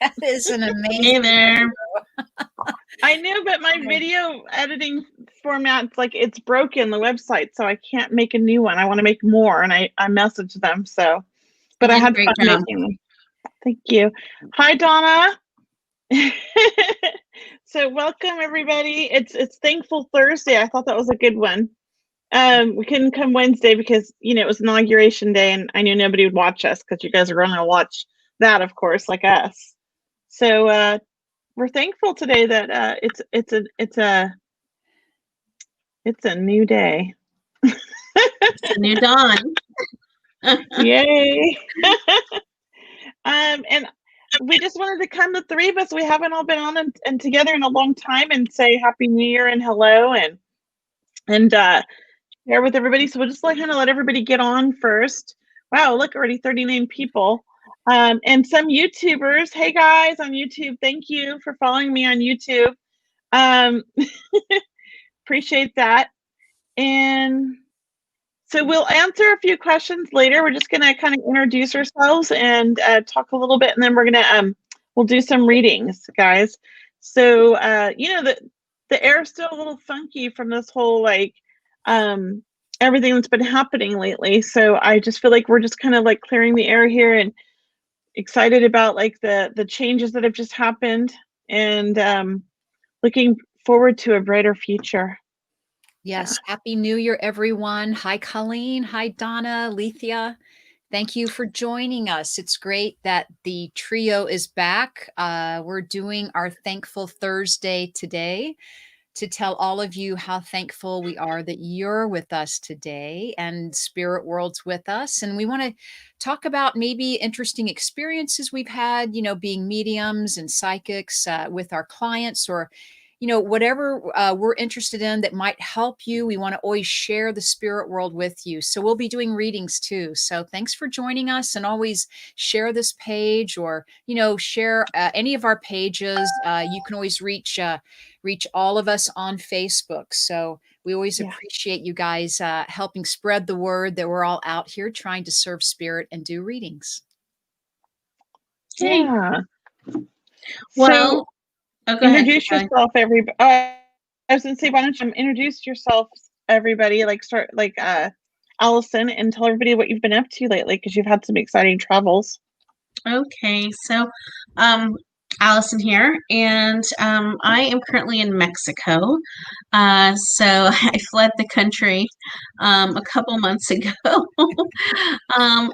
That is an Hey amazing there. I know, but my video editing format's like it's broken the website, so I can't make a new one. I want to make more, and I messaged them. So, but You I did a had great fun job. making them. Thank you. Hi, Donna. So welcome everybody. It's Thankful Thursday. I thought that was a good one. We couldn't come Wednesday because it was inauguration day, and I knew nobody would watch us because you guys are going to watch that, of course, like us. So we're thankful today that it's a new day. It's a new dawn. Yay! And we just wanted to come, the three of us. We haven't all been on and together in a long time, and say Happy New Year and hello and share with everybody. So we'll just let everybody get on first. Wow, look, already 39 people. And some YouTubers. Hey guys on YouTube, thank you for following me on YouTube. Appreciate that. And so we'll answer a few questions later. We're just gonna kind of introduce ourselves and talk a little bit, and then we're gonna we'll do some readings, guys. So the air is still a little funky from this whole everything that's been happening lately. So I just feel like we're just kind of like clearing the air here and excited about like the changes that have just happened, and looking forward to a brighter future. Yes. Happy New Year, everyone. Hi, Colleen. Hi, Donna, Lethea. Thank you for joining us. It's great that the trio is back. We're doing our Thankful Thursday today to tell all of you how thankful we are that you're with us today and Spirit World's with us. And we want to talk about maybe interesting experiences we've had, being mediums and psychics with our clients, or whatever we're interested in that might help you. We want to always share the spirit world with you. So we'll be doing readings too. So thanks for joining us, and always share this page, or, share any of our pages. You can always reach all of us on Facebook. So we always appreciate you guys helping spread the word that we're all out here trying to serve spirit and do readings. Yeah. Well, so, go introduce ahead. yourself, everybody. I was gonna say, why don't you introduce yourself, everybody? Like start like Alyson, and tell everybody what you've been up to lately, because you've had some exciting travels. Okay, so Alyson here, and I am currently in Mexico. So I fled the country a couple months ago.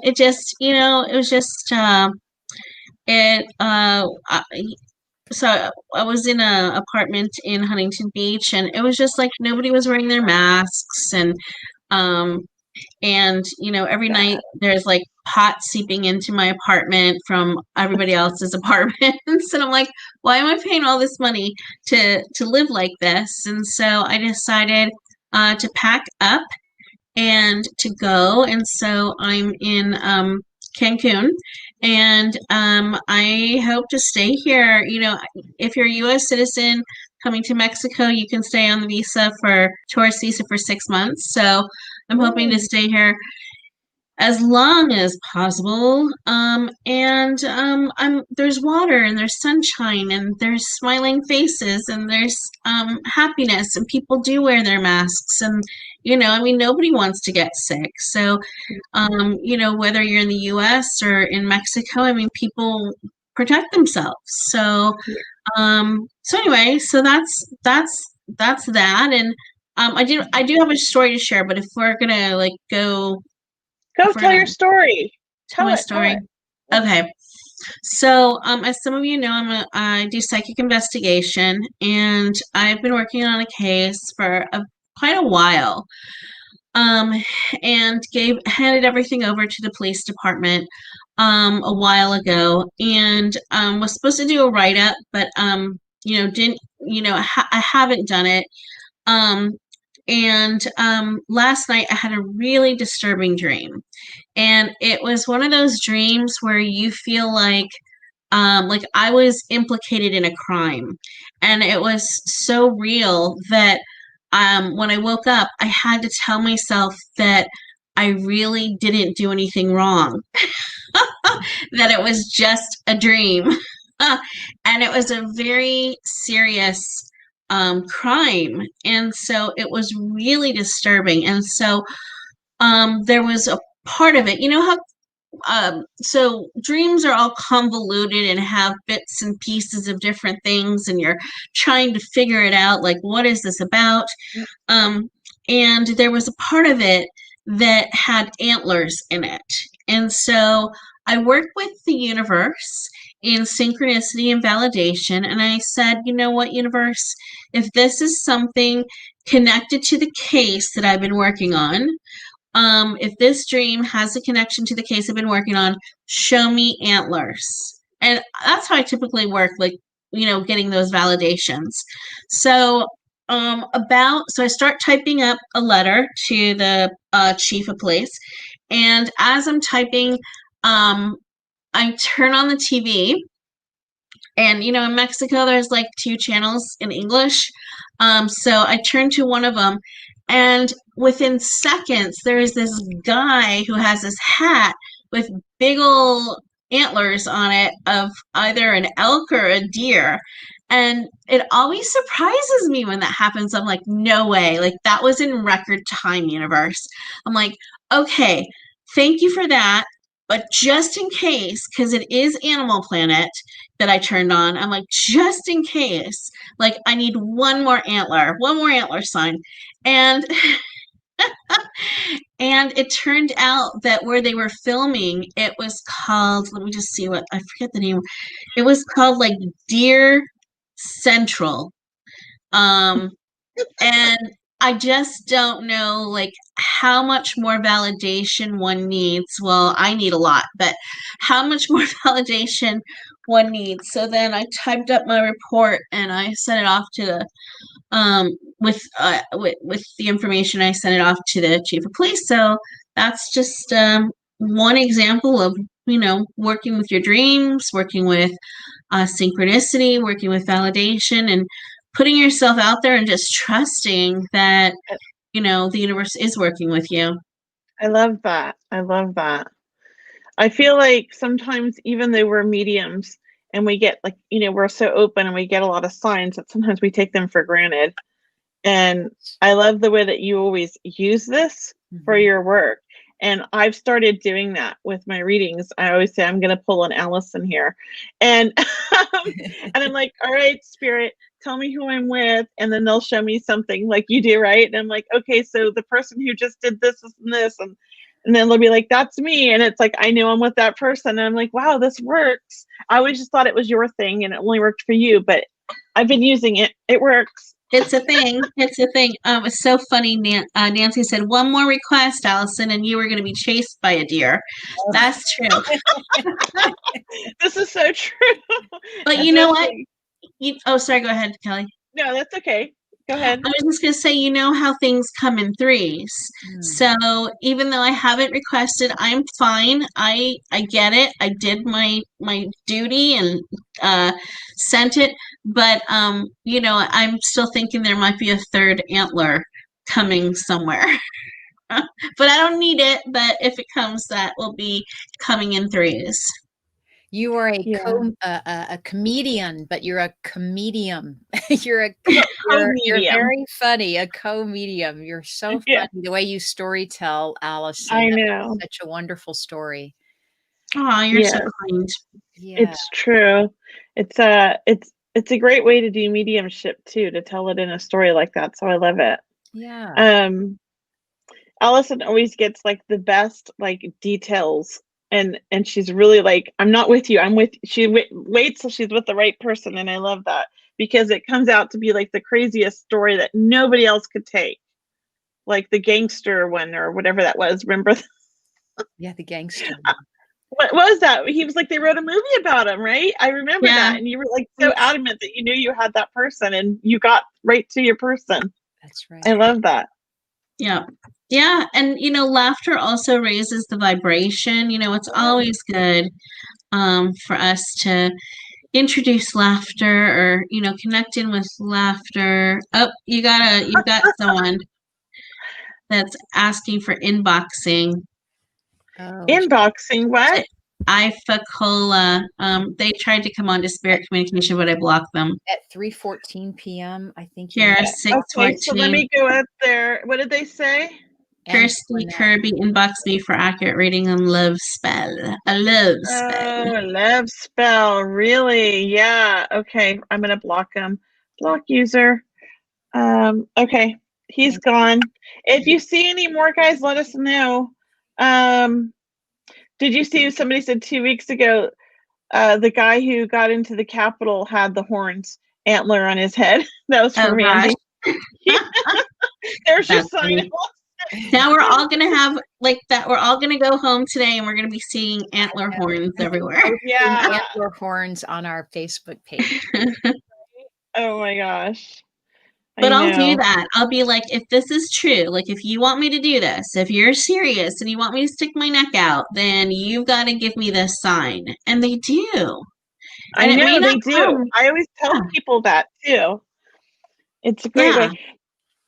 It just, it was just so I was in an apartment in Huntington Beach, and it was just like nobody was wearing their masks, um, and every night there's like pot seeping into my apartment from everybody else's apartments, and I'm like, why am I paying all this money to live like this? And so I decided to pack up and to go, and so I'm in Cancun, and I hope to stay here. If you're a U.S. citizen coming to Mexico, you can stay on the tourist visa for 6 months. So I'm hoping to stay here as long as possible. There's water, and there's sunshine, and there's smiling faces, and there's happiness, and people do wear their masks, and nobody wants to get sick. So whether you're in the US or in Mexico, people protect themselves. So anyway, so that's that. And I do have a story to share, but if we're gonna go tell your story. Tell my story. Okay. So, as some of you know, I do psychic investigation, and I've been working on a case for quite a while. And handed everything over to the police department a while ago, and was supposed to do a write-up, but didn't. I haven't done it. And last night I had a really disturbing dream, and it was one of those dreams where you feel like I was implicated in a crime, and it was so real that when I woke up, I had to tell myself that I really didn't do anything wrong, that it was just a dream. And it was a very serious crime. And so it was really disturbing. And so there was a part of it, you know how so dreams are all convoluted and have bits and pieces of different things, and you're trying to figure it out, like, what is this about? And there was a part of it that had antlers in it. And so I worked with the universe in synchronicity and validation, and I said, you know what, universe, if this is something connected to the case that I've been working on, if this dream has a connection to the case I've been working on, show me antlers. And that's how I typically work, like, getting those validations. So so I start typing up a letter to the chief of police, and as I'm typing, I turn on the TV, and in Mexico there's like 2 channels in English. So I turn to one of them, and within seconds there is this guy who has this hat with big ol' antlers on it of either an elk or a deer. And it always surprises me when that happens. I'm like, no way. Like, that was in record time, universe. I'm like, okay, thank you for that. But just in case, because it is Animal Planet that I turned on, I'm like, just in case, like, I need one more antler sign. And and it turned out that where they were filming, it was called, let me just see what, I forget the name. It was called like Deer Central. And I just don't know, like, how much more validation one needs. Well, I need a lot, but how much more validation one needs. So then I typed up my report and I sent it off to the with the information. I sent it off to the chief of police. So that's just one example of working with your dreams, working with synchronicity, working with validation, and putting yourself out there and just trusting that the universe is working with you. I love that. I love that. I feel like sometimes, even though we're mediums and we get, like, we're so open and we get a lot of signs, that sometimes we take them for granted. And I love the way that you always use this for your work. And I've started doing that with my readings. I always say, I'm going to pull an Alyson here. And, and I'm like, all right, spirit, tell me who I'm with. And then they'll show me something like you do, right? And I'm like, okay, so the person who just did this and this. And then they'll be like, that's me. And it's like, I know I'm with that person. And I'm like, wow, this works. I always just thought it was your thing and it only worked for you. But I've been using it. It works. It's a thing. It's a thing. It's so funny. Nancy said, one more request, Alyson, and you were going to be chased by a deer. That's true. This is so true. But you know what? Oh, sorry. Go ahead, Kelley. No, that's okay. Go ahead. I was just going to say, how things come in threes. So even though I haven't requested, I'm fine. I get it. I did my duty and sent it. But, I'm still thinking there might be a third antler coming somewhere. But I don't need it. But if it comes, that will be coming in threes. You are a comedian, but you're a comedium. You're very funny, a co-medium. You're so funny. The way you storytell, Alyson. I know. Such a wonderful story. Oh, you're so kind. Yeah. It's true. It's a great way to do mediumship too, to tell it in a story like that. So I love it. Yeah. Alyson always gets like the best like details. And she's really like, I'm not with you. I'm with, she waits till she's with the right person. And I love that, because it comes out to be like the craziest story that nobody else could take. Like the gangster one or whatever that was. Remember? Yeah, the gangster. What was that? He was like, they wrote a movie about him, right? I remember that. And you were like so adamant that you knew you had that person and you got right to your person. That's right. I love that. Yeah. Yeah. And, laughter also raises the vibration. It's always good for us to introduce laughter or, connect in with laughter. Oh, you've got someone that's asking for inboxing. Oh. Inboxing, what? Ifacola. They tried to come on to Spirit Communication, but I blocked them. At 3:14 p.m., I think you Here, have Okay, so let 6:14. me go up there. What did they say? and Kirsty Kirby inboxed me for accurate reading on love spell. A love spell. Oh, love spell. Really? Yeah. Okay. I'm gonna block him. Block user. Okay. He's Thank gone. If you see any more guys, let us know. Did you see somebody said 2 weeks ago, the guy who got into the Capitol had the horns antler on his head? That was Oh from gosh. Randy. There's your That's sign. funny. Now we're all gonna have like that. We're all gonna go home today, and we're gonna be seeing antler horns everywhere. Yeah. antler horns on our Facebook page. Oh my gosh. But I I'll do know. that. I'll be like, if this is true, like if you want me to do this, if you're serious and you want me to stick my neck out, then you've got to give me this sign. And they do. I And it may know not they do. come. I always tell Yeah. people that too. It's a great Yeah. way.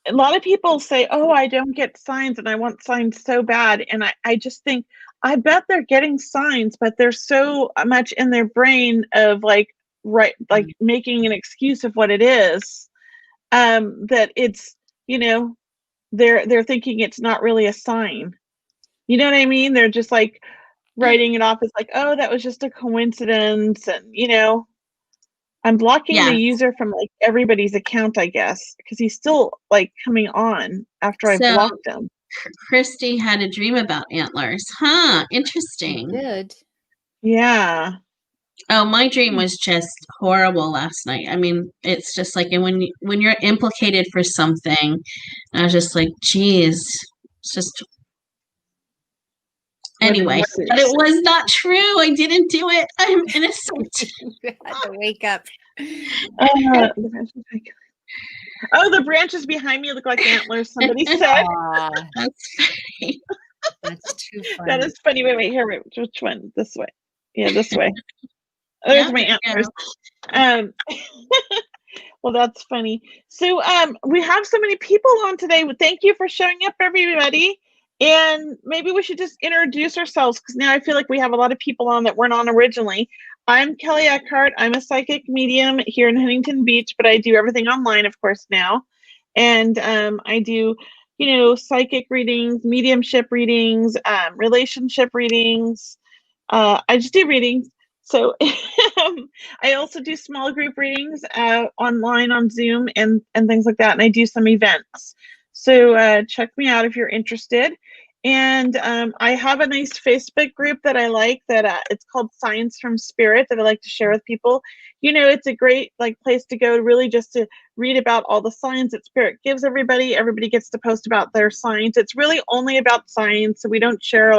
A lot of people say, "Oh, I don't get signs and I want signs so bad." And I just think, I bet they're getting signs, but they're so much in their brain of like, right, like making an excuse of what it is, that it's, they're thinking it's not really a sign. You know what I mean? They're just like writing it off as like, "Oh, that was just a coincidence." And I'm blocking the Yes. user from like everybody's account, I guess, because he's still like coming on after I So blocked him. Christy had a dream about antlers. Huh. I Interesting. did. Yeah. Oh, my dream was just horrible last night. I mean, it's just like, and when you're implicated for something, I was just like, geez, it's just What did anyway. you see? But it was not true. I didn't do it. I'm innocent. You had to wake up. Oh, the branches behind me look like antlers, somebody said. Aw, That's funny. that's too funny. That is funny. Wait, here, wait, which one? This way. Yeah, this way. There's Yeah, my there you antlers. Well, that's funny. So we have so many people on today. Thank you for showing up, everybody. And maybe we should just introduce ourselves, because now I feel like we have a lot of people on that weren't on originally. I'm Kelley Eckhardt. I'm a psychic medium here in Huntington Beach, but I do everything online, of course, now. And I do, psychic readings, mediumship readings, relationship readings. I just do readings. So I also do small group readings online on Zoom and things like that. And I do some events. So check me out if you're interested. And I have a nice Facebook group that I like, that it's called Science from Spirit, that I like to share with people. It's a great place to go, really just to read about all the signs that Spirit gives everybody. Everybody gets to post about their signs. It's really only about science. So we don't share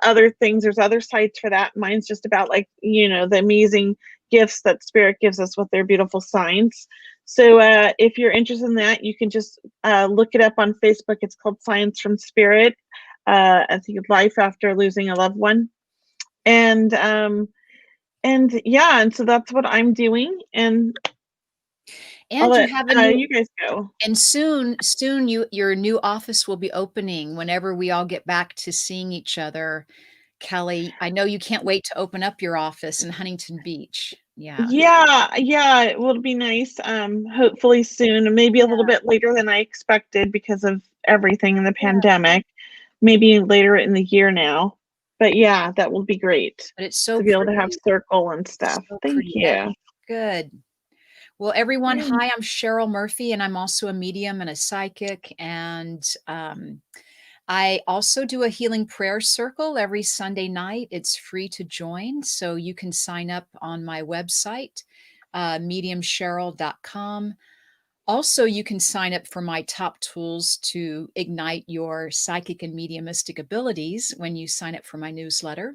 other things. There's other sites for that. Mine's just about the amazing gifts that Spirit gives us with their beautiful signs. So if you're interested in that, you can just look it up on Facebook. It's called Science from Spirit. I think Life After Losing a Loved One. And yeah, and so that's what I'm doing. And I'll And you let have a new you guys go. and soon your new office will be opening whenever we all get back to seeing each other. Kelley, I know you can't wait to open up your office in Huntington Beach. Yeah. Yeah, it will be nice. Hopefully soon, and maybe a little bit later than I expected because of everything in the pandemic. Maybe later in the year now. But yeah, that will be great But it's so to be able to have pretty. circle and stuff. So Thank pretty. you. Good. Well, everyone, Yeah. hi, I'm Cheryl Murphy, and I'm also a medium and a psychic. And I also do a healing prayer circle every Sunday night. It's free to join, so you can sign up on my website, mediumcheryl.com. Also, you can sign up for my top tools to ignite your psychic and mediumistic abilities when you sign up for my newsletter.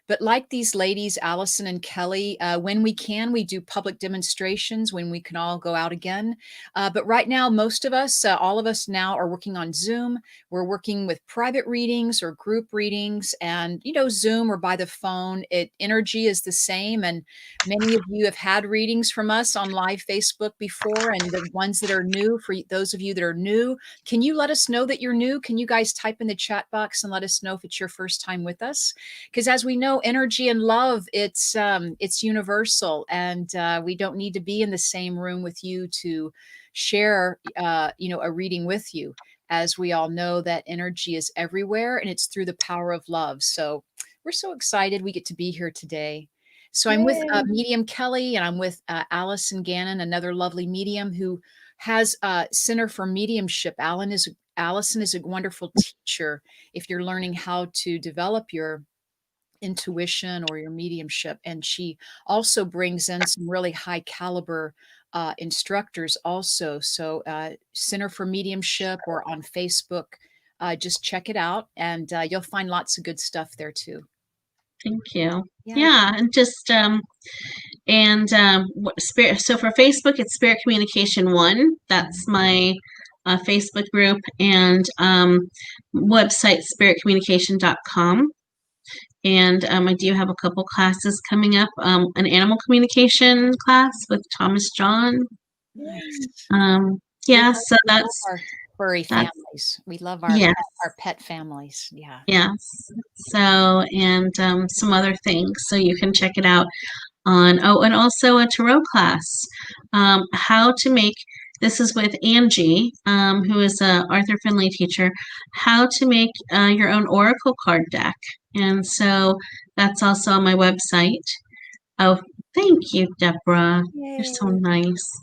But like these ladies, Alyson and Kelley, when we can, we do public demonstrations when we can all go out again. But right now, most of us, all of us now are working on Zoom. We're working with private readings or group readings, and Zoom or by the phone, energy is the same. And many of you have had readings from us on live Facebook before, and the ones that are new, for those of you that are new, can you let us know that you're new? Can you guys type in the chat box and let us know if it's your first time with us? Because as we know, energy and love, it's universal, and we don't need to be in the same room with you to share, a reading with you. As we all know, that energy is everywhere, and it's through the power of love. So we're so excited we get to be here today. So I'm with Yay. Medium Kelley, and I'm with Alyson Gannon, another lovely medium who has a Center for Mediumship. Alyson is a wonderful teacher if you're learning how to develop your intuition or your mediumship. And she also brings in some really high caliber instructors also. So Center for Mediumship or on Facebook, just check it out, and you'll find lots of good stuff there too. Thank you. Yeah. Yeah, and just spirit. So for Facebook, it's Spirit Communication One. That's my Facebook group, and website spiritcommunication.com. And I do have a couple classes coming up. An animal communication class with Thomas John. Nice. Yeah, so that's our furry families. We love our yes. our pet families. Yeah. Yes. So, and some other things. So you can check it out on, and also a tarot class. How to make, this is with Angie, who is a Arthur Finley teacher, how to make your own oracle card deck. And so that's also on my website. Oh, thank you, Deborah. Yay. You're so nice.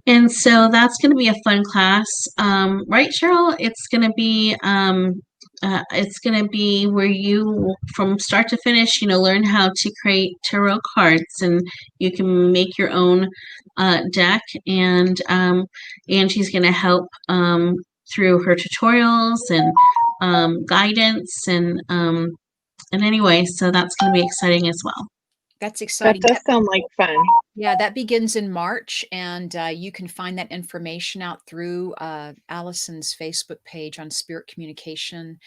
And so that's going to be a fun class, right, Cheryl? It's going to be where you, from start to finish, learn how to create tarot cards, and you can make your own deck. And Angie's going to help through her tutorials and guidance, and anyway, so that's going to be exciting as well. That's exciting. That does sound like fun. Yeah, that begins in March, and you can find that information out through Alyson's Facebook page on Spirit Communication.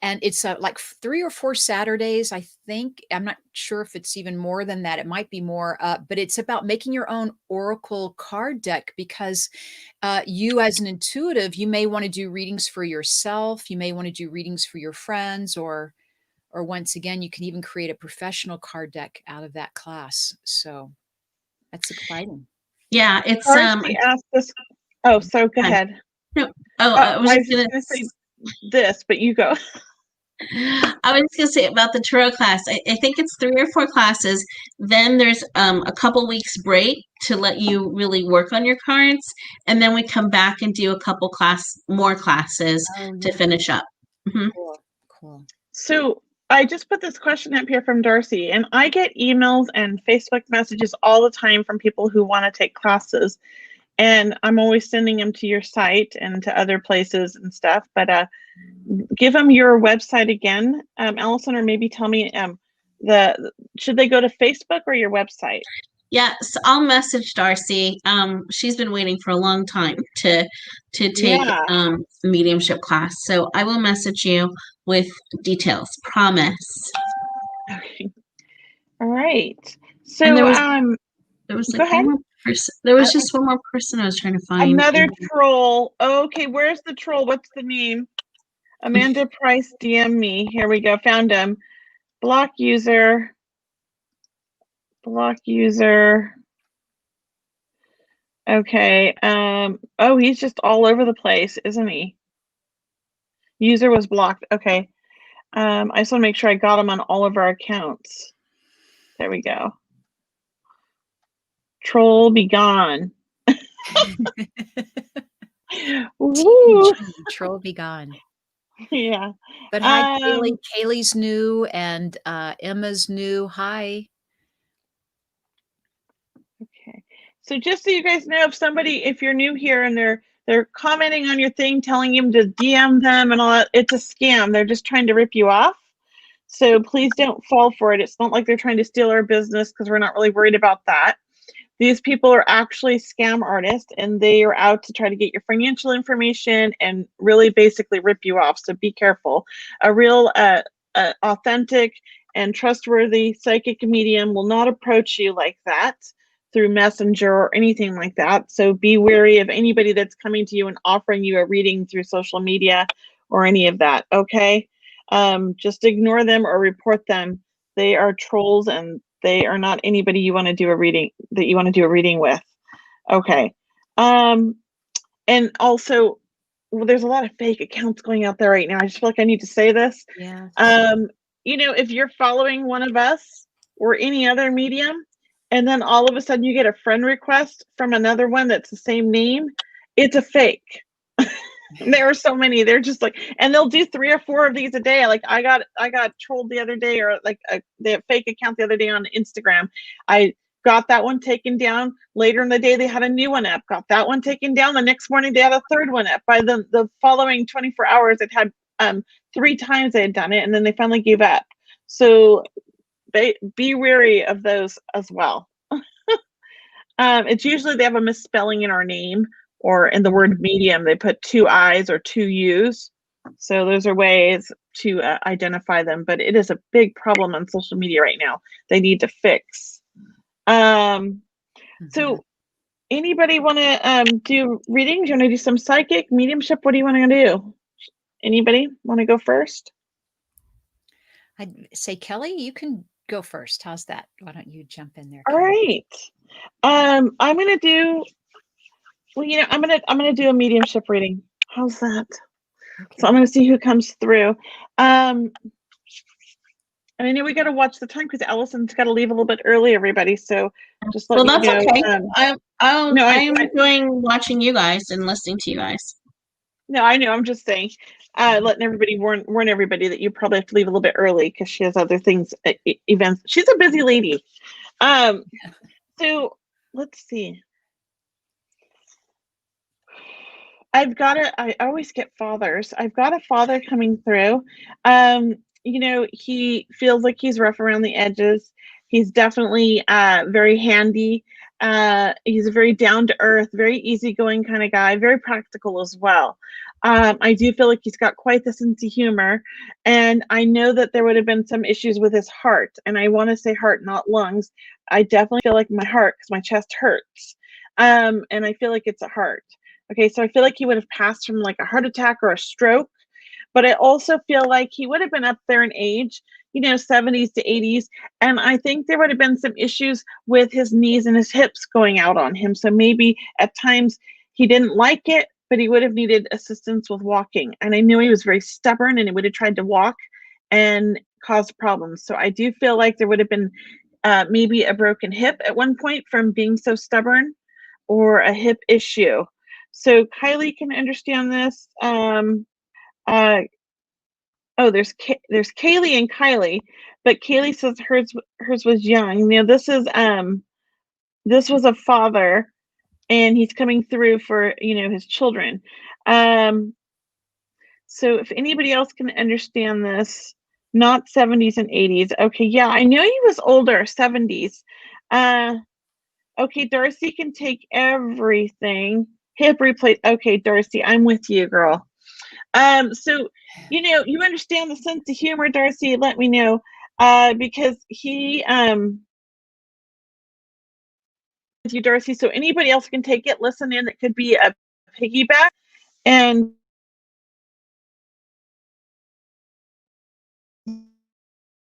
And it's like 3 or 4 Saturdays, I think. I'm not sure if it's even more than that. It might be more, but it's about making your own oracle card deck, because you, as an intuitive, you may want to do readings for yourself. You may want to do readings for your friends, or once again, you can even create a professional card deck out of that class. So that's exciting. Yeah, it's Darcy asked this. Oh, so go ahead. No, I was just going to say this, but you go. I was going to say about the tarot class. I think it's 3 or 4 classes. Then there's a couple weeks break to let you really work on your cards, and then we come back and do a couple more classes to finish up. Mm-hmm. Cool. So I just put this question up here from Darcy, and I get emails and Facebook messages all the time from people who want to take classes, and I'm always sending them to your site and to other places and stuff. But give them your website again, Alyson, or maybe tell me should they go to Facebook or your website? Yeah, so I'll message Darcy. She's been waiting for a long time to take the mediumship class. So I will message you with details. Promise. Okay. All right. So there was go ahead. There was just one more person I was trying to find. Another troll. Okay, where's the troll? What's the name? Amanda Price DM me. Here we go. Found him. Block user. Okay. Oh, he's just all over the place, isn't he? User was blocked. Okay. I just want to make sure I got him on all of our accounts. There we go. Troll be gone. Woo. Troll be gone. Yeah. But hi, Kaylee. Kaylee's new, and Emma's new. Hi. Okay. So just so you guys know, if you're new here and they're commenting on your thing, telling you to DM them and all that, it's a scam. They're just trying to rip you off. So please don't fall for it. It's not like they're trying to steal our business, because we're not really worried about that. These people are actually scam artists, and they are out to try to get your financial information and really basically rip you off. So be careful. A real authentic and trustworthy psychic medium will not approach you like that through Messenger or anything like that. So be wary of anybody that's coming to you and offering you a reading through social media or any of that. Okay. Just ignore them or report them. They are trolls and they are not anybody you want to do a reading with. Okay. And also, well, there's a lot of fake accounts going out there right now. I just feel like I need to say this. Yes. If you're following one of us or any other medium, and then all of a sudden you get a friend request from another one that's the same name, it's a fake. There are so many. They're just like, and they'll do 3 or 4 of these a day. Like I got trolled the other day, or like the fake account the other day on Instagram. I got that one taken down. Later in the day, they had a new one up. Got that one taken down. The next morning, they had a third one up. By the following 24 hours, it had 3 times they had done it, and then they finally gave up. So be wary of those as well. It's usually they have a misspelling in our name, or in the word medium, they put 2 I's or 2 U's. So those are ways to identify them, but it is a big problem on social media right now. They need to fix. So anybody want to do readings? You want to do some psychic, mediumship? What do you want to do? Anybody want to go first? I'd say, Kelley, you can go first. How's that? Why don't you jump in there, All Kelley? right. I'm gonna do. Well, I'm gonna do a mediumship reading. How's that? Okay. So I'm gonna see who comes through. And I know we got to watch the time because Allison's got to leave a little bit early, everybody. So just let me Well, that's know. okay. I'm enjoying watching you guys and listening to you guys. No, I know. I'm just saying, letting everybody warn everybody that you probably have to leave a little bit early because she has other things, events. She's a busy lady. So let's see. I always get fathers. I've got a father coming through. He feels like he's rough around the edges. He's definitely very handy. He's a very down to earth, very easygoing kind of guy, very practical as well. I do feel like he's got quite the sense of humor, and I know that there would have been some issues with his heart, and I want to say heart, not lungs. I definitely feel like my heart, because my chest hurts, and I feel like it's a heart. Okay, so I feel like he would have passed from like a heart attack or a stroke, but I also feel like he would have been up there in age, 70s to 80s. And I think there would have been some issues with his knees and his hips going out on him. So maybe at times he didn't like it, but he would have needed assistance with walking. And I knew he was very stubborn and he would have tried to walk and caused problems. So I do feel like there would have been maybe a broken hip at one point from being so stubborn, or a hip issue. So Kylie can understand this. There's Kaylee and Kylie, but Kaylee says hers was young. This was a father, and he's coming through for his children. So if anybody else can understand this, not 70s and 80s. Okay, yeah, I know he was older, 70s. Okay, Darcy can take everything. Hip replacement. Okay, Darcy, I'm with you, girl. So you understand the sense of humor, Darcy. Let me know, because he with you, Darcy. So anybody else can take it. Listen in. It could be a piggyback, and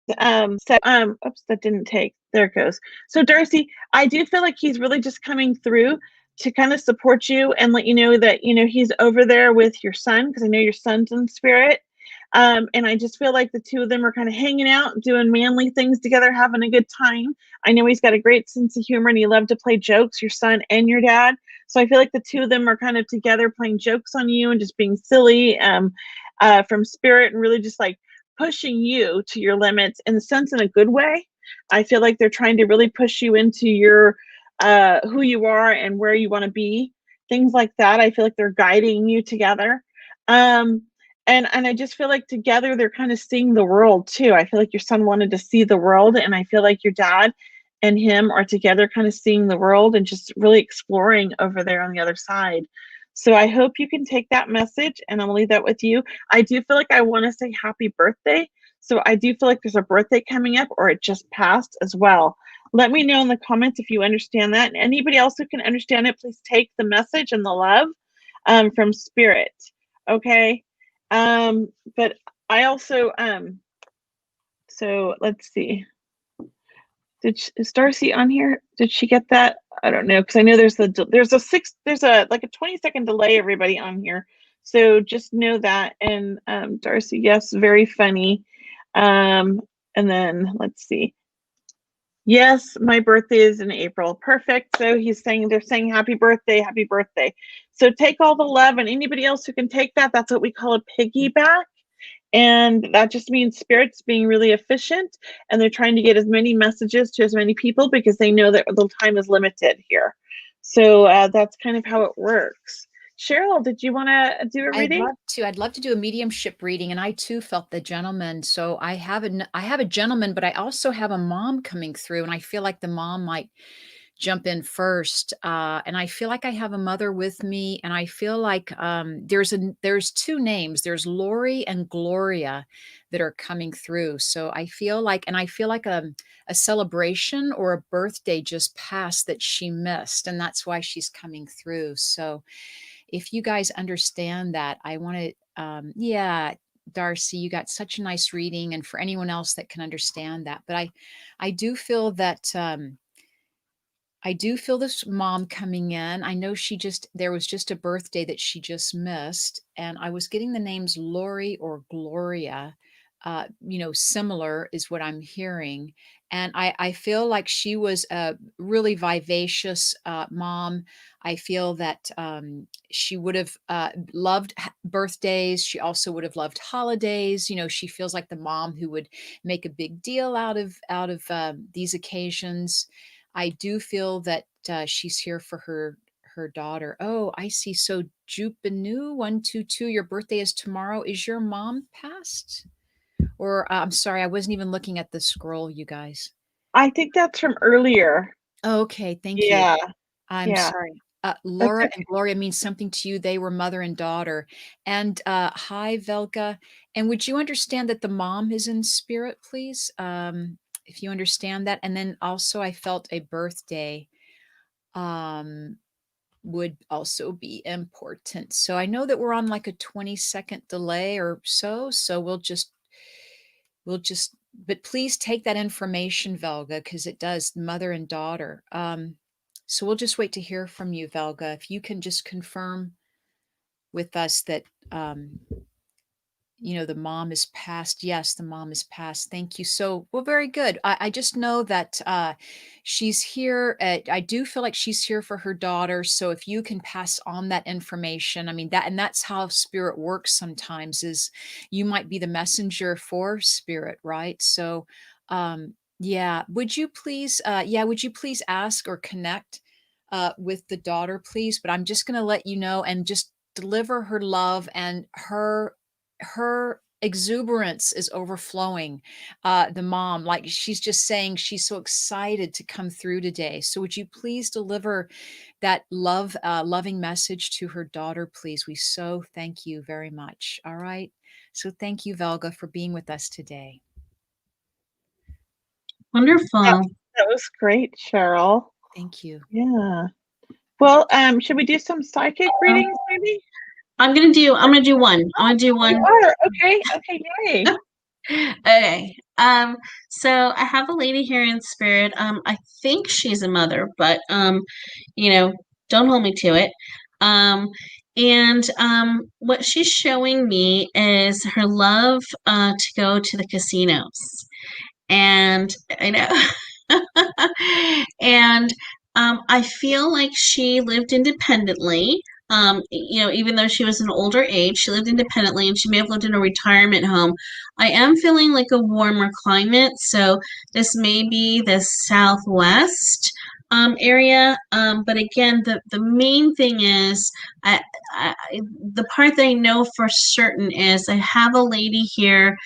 oops, that didn't take. There it goes. So Darcy, I do feel like he's really just coming through to kind of support you and let you know that he's over there with your son, because I know your son's in spirit. And I just feel like the two of them are kind of hanging out, doing manly things together, having a good time. I know he's got a great sense of humor and he loved to play jokes, your son and your dad. So I feel like the two of them are kind of together playing jokes on you and just being silly from spirit, and really just like pushing you to your limits, in a sense, in a good way. I feel like they're trying to really push you into your who you are and where you want to be, things like that. I feel like they're guiding you together. And I just feel like together they're kind of seeing the world too. I feel like your son wanted to see the world, and I feel like your dad and him are together kind of seeing the world and just really exploring over there on the other side. So I hope you can take that message, and I'm gonna leave that with you. I do feel like I want to say happy birthday. So I do feel like there's a birthday coming up, or it just passed as well. Let me know in the comments if you understand that. And anybody else who can understand it, please take the message and the love from spirit. Okay. But I also so let's see. Is Darcy on here? Did she get that? I don't know, because I know there's a like a 20-second delay, everybody on here. So just know that. And Darcy, yes, very funny. And then let's see. Yes, my birthday is in April. Perfect. So they're saying happy birthday, happy birthday. So take all the love, and anybody else who can take that, that's what we call a piggyback. And that just means spirits being really efficient, and they're trying to get as many messages to as many people because they know that the time is limited here. So that's kind of how it works. Cheryl, did you want to do a reading? I'd love to do a mediumship reading, and I too felt the gentleman. So I have a gentleman, but I also have a mom coming through, and I feel like the mom might jump in first. And I feel like I have a mother with me, and I feel like there's two names. There's Lori and Gloria that are coming through. So I feel like a celebration or a birthday just passed that she missed, and that's why she's coming through. So if you guys understand that, I want to, yeah, Darcy, you got such a nice reading, and for anyone else that can understand that. But I do feel that I do feel this mom coming in. I know there was just a birthday that she just missed, and I was getting the names Lori or Gloria. Similar is what I'm hearing. And I feel like she was a really vivacious mom. I feel that she would have loved birthdays. She also would have loved holidays. She feels like the mom who would make a big deal out of these occasions. I do feel that she's here for her daughter. Oh, I see. So Jupinu 122, your birthday is tomorrow. Is your mom passed? Or I'm sorry, I wasn't even looking at the scroll, you guys. I think that's from earlier. Okay, thank you. Yeah. I'm Yeah. sorry. Laura Okay. and Gloria means something to you. They were mother and daughter. And hi, Velka. And would you understand that the mom is in spirit, please? If you understand that. And then also, I felt a birthday um, would also be important. So I know that we're on like a 20-second delay or so. So but please take that information, Velga, because it does mother and daughter. So we'll just wait to hear from you, Velga. If you can just confirm with us that the mom is passed. Yes, the mom is passed. Thank you. So, well, very good. I just know that she's here. I do feel like she's here for her daughter. So if you can pass on that information, I mean, that's how spirit works sometimes, is you might be the messenger for spirit, right? So, yeah, would you please ask or connect with the daughter, please? But I'm just going to let you know and just deliver her love, and her exuberance is overflowing. The mom, like, she's just saying she's so excited to come through today. So would you please deliver that loving message to her daughter, please? We so thank you very much. All right. So thank you, Velga, for being with us today. Wonderful. That was great, Cheryl. Thank you. Yeah. Well, should we do some psychic readings, maybe? I'm gonna do one. I'm gonna do one. You are? Okay. Okay. Yay. Okay. So I have a lady here in spirit. I think she's a mother, but don't hold me to it. And what she's showing me is her love to go to the casinos. And I know. And I feel like she lived independently. Even though she was an older age, she lived independently, and she may have lived in a retirement home. I am feeling like a warmer climate, so this may be the Southwest area. But again, the main thing is, the part that I know for certain is I have a lady here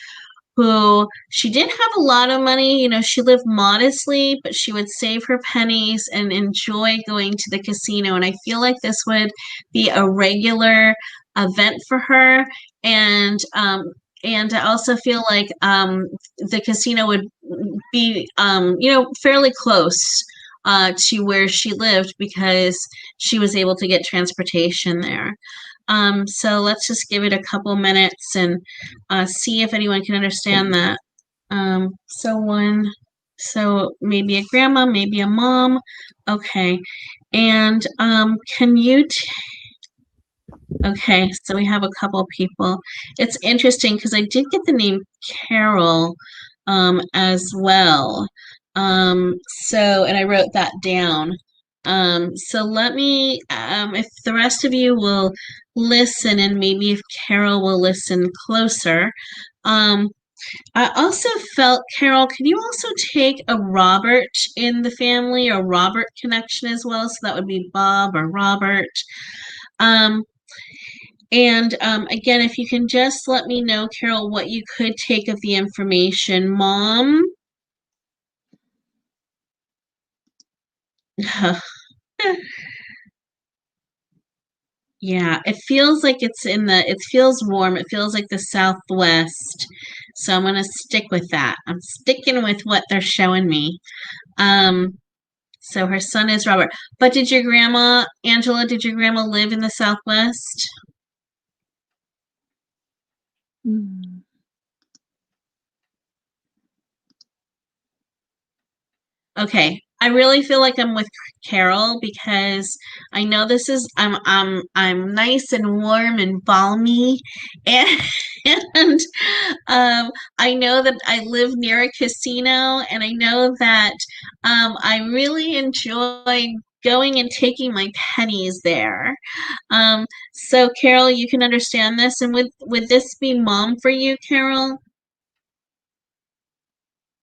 who she didn't have a lot of money. She lived modestly, but she would save her pennies and enjoy going to the casino. And I feel like this would be a regular event for her. And I also feel like the casino would be, fairly close to where she lived, because she was able to get transportation there. So let's just give it a couple minutes and see if anyone can understand that. So maybe a grandma, maybe a mom. Okay. And can you okay, so we have a couple people. It's interesting because I did get the name Carol as well. And I wrote that down. So let me, if the rest of you will listen, and maybe if Carol will listen closer. I also felt, Carol, can you also take a Robert in the family or Robert connection as well? So that would be Bob or Robert. Again, if you can just let me know, Carol, what you could take of the information. Mom? Yeah, it feels like it feels warm. It feels like the Southwest. So I'm going to stick with that. I'm sticking with what they're showing me. So her son is Robert. But did your grandma, Angela, did your grandma live in the Southwest? Okay. I really feel like I'm with Carol because I know this is I'm nice and warm and balmy and and I know that I live near a casino and I know that I really enjoy going and taking my pennies there. So Carol, you can understand this, and would this be mom for you, Carol?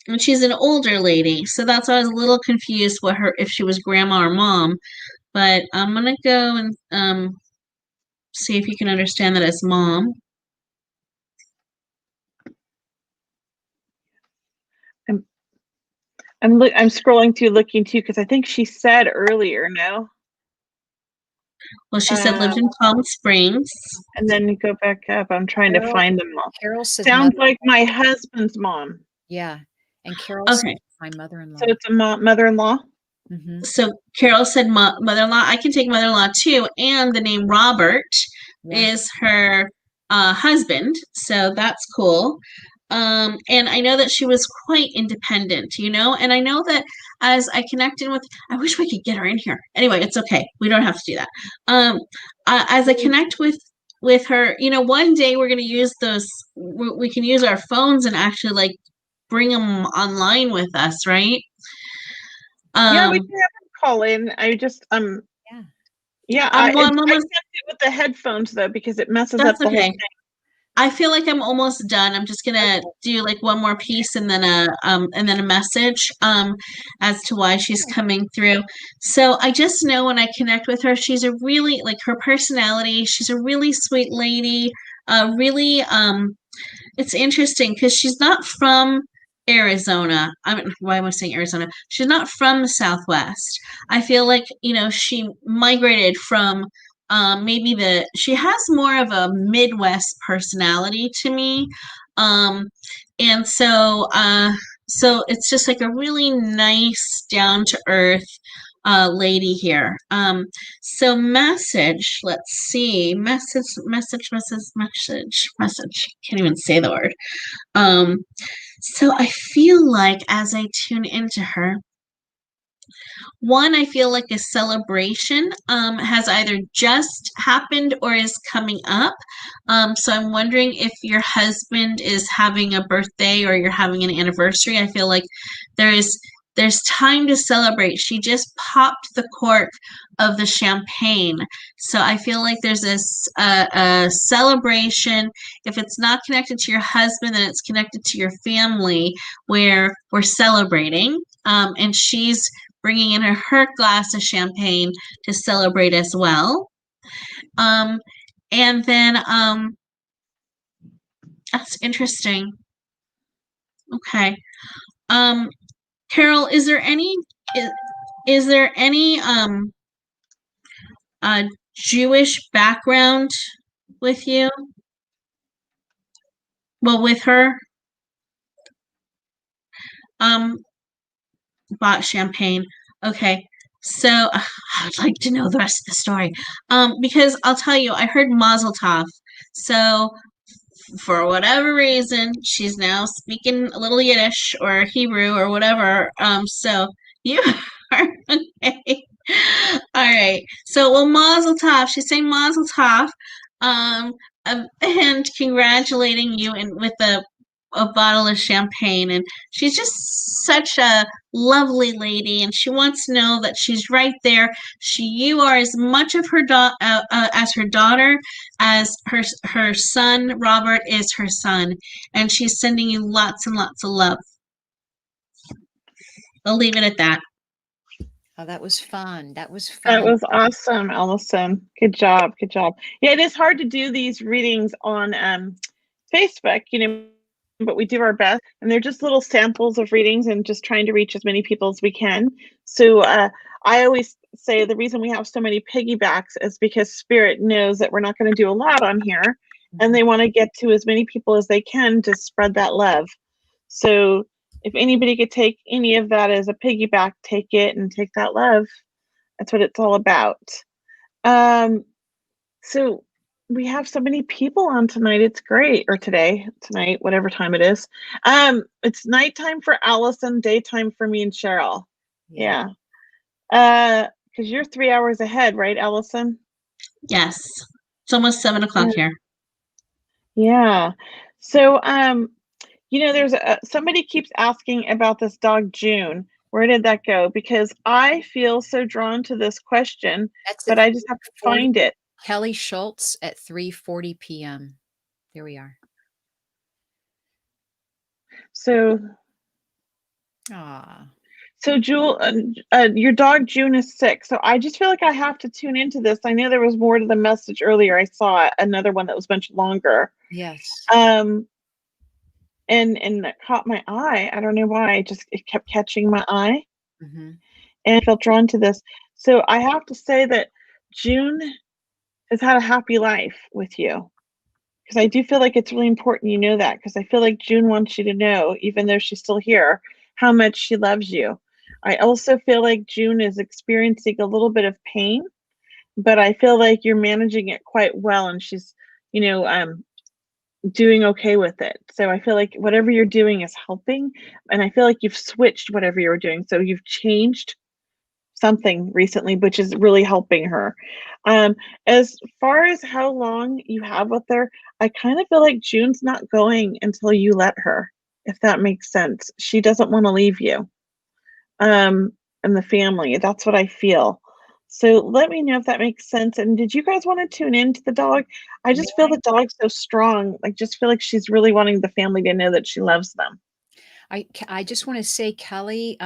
And she's an older lady, so that's why I was a little confused what her if she was grandma or mom. But I'm gonna go and see if you can understand that as mom. I'm scrolling through looking too because I think she said earlier, no? Well, she said lived in Palm Springs. And then go back up. I'm trying to find them all. Carol says sounds like my husband's mom. Yeah, and Carol Okay. says my mother-in-law. So it's a mother-in-law? Mm-hmm. So Carol said mother-in-law. I can take mother-in-law too, and the name Robert is her husband, so that's cool. And I know that she was quite independent, and I know that as I connected with, I wish we could get her in here. Anyway, it's okay. We don't have to do that. As I connect with her, one day we're going to use those, we can use our phones and actually like bring them online with us, right? Yeah, we can have them call in. I just I sent it with the headphones though because it messes up the whole thing. I feel like I'm almost done. I'm just gonna do like one more piece and then a message as to why she's coming through. So I just know when I connect with her, she's a really like her personality. She's a really sweet lady. Really it's interesting because she's not from Arizona. Why am I saying Arizona? She's not from the Southwest. I feel like, she migrated from she has more of a Midwest personality to me. And so it's just like a really nice, down to earth lady here. So message, let's see, message. Can't even say the word. So I feel like as I tune into her, one, I feel like a celebration has either just happened or is coming up. So I'm wondering if your husband is having a birthday or you're having an anniversary. I feel like there's time to celebrate. She just popped the cork of the champagne. So I feel like there's a celebration. If it's not connected to your husband, then it's connected to your family where we're celebrating. And she's bringing in her glass of champagne to celebrate as well. And then that's interesting. Okay. Carol, is there any Jewish background with you? Well, with her? Bought champagne. Okay. So I'd like to know the rest of the story. Because I'll tell you, I heard Mazel Tov. So for whatever reason, she's now speaking a little Yiddish or Hebrew or whatever. So you are okay. All right. So, well, Mazel Tov. She's saying Mazel Tov, and congratulating you and with a bottle of champagne. And she's just such a lovely lady, and she wants to know that she's right there. You are as much of her as her daughter as her son Robert is her son, and she's sending you lots and lots of love. I'll leave it at that. Oh, that was fun. That was That fun. was awesome, Alyson. Good job. Good job. Yeah, it is hard to do these readings on Facebook, but we do our best. And they're just little samples of readings and just trying to reach as many people as we can. So I always say the reason we have so many piggybacks is because Spirit knows that we're not going to do a lot on here. And they want to get to as many people as they can to spread that love. So if anybody could take any of that as a piggyback, take it and take that love. That's what it's all about. So we have so many people on tonight. It's great. Or tonight, whatever time it is. It's nighttime for Alyson, daytime for me and Cheryl. Yeah. Because you're 3 hours ahead, right, Alyson? Yes. It's almost 7 o'clock here. Yeah. So, there's somebody keeps asking about this dog June. Where did that go? Because I feel so drawn to this question, but I just have to find it. Kelly Schultz at 3:40 p.m. There we are. So, so Jewel, your dog June is sick. So I just feel like I have to tune into this. I know there was more to the message earlier. I saw another one that was much longer. Yes. And that caught my eye. I don't know why. It kept catching my eye, and I felt drawn to this. So I have to say that June has had a happy life with you, because I do feel like it's really important you know that, because I feel like June wants you to know, even though she's still here, how much she loves you. I also feel like June is experiencing a little bit of pain, but I feel like you're managing it quite well, and she's, doing okay with it. So I feel like whatever you're doing is helping, and I feel like you've switched whatever you were doing. So you've changed something recently, which is really helping her. As far as how long you have with her, I kind of feel like June's not going until you let her, if that makes sense. She doesn't want to leave you, and the family. That's what I feel. So let me know if that makes sense. And did you guys want to tune into the dog? I just feel the dog's so strong. I just feel like she's really wanting the family to know that she loves them. I just want to say, Kelly,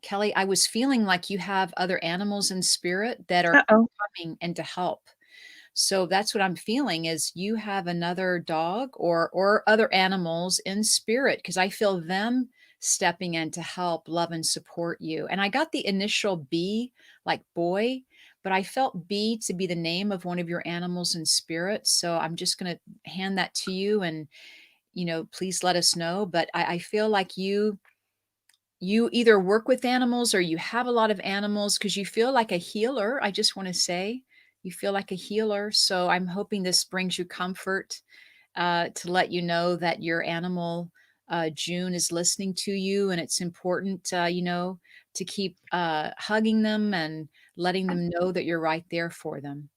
Kelly, I was feeling like you have other animals in spirit that are coming and to help. So that's what I'm feeling, is you have another dog or other animals in spirit, because I feel them stepping in to help, love, and support you. And I got the initial B, like boy, but I felt B to be the name of one of your animals in spirit. So I'm just going to hand that to you, and please let us know. But I feel like you either work with animals or you have a lot of animals, because you feel like a healer. I just want to say you feel like a healer. So I'm hoping this brings you comfort, to let you know that your animal, June, is listening to you, and it's important, to keep hugging them and letting them know that you're right there for them.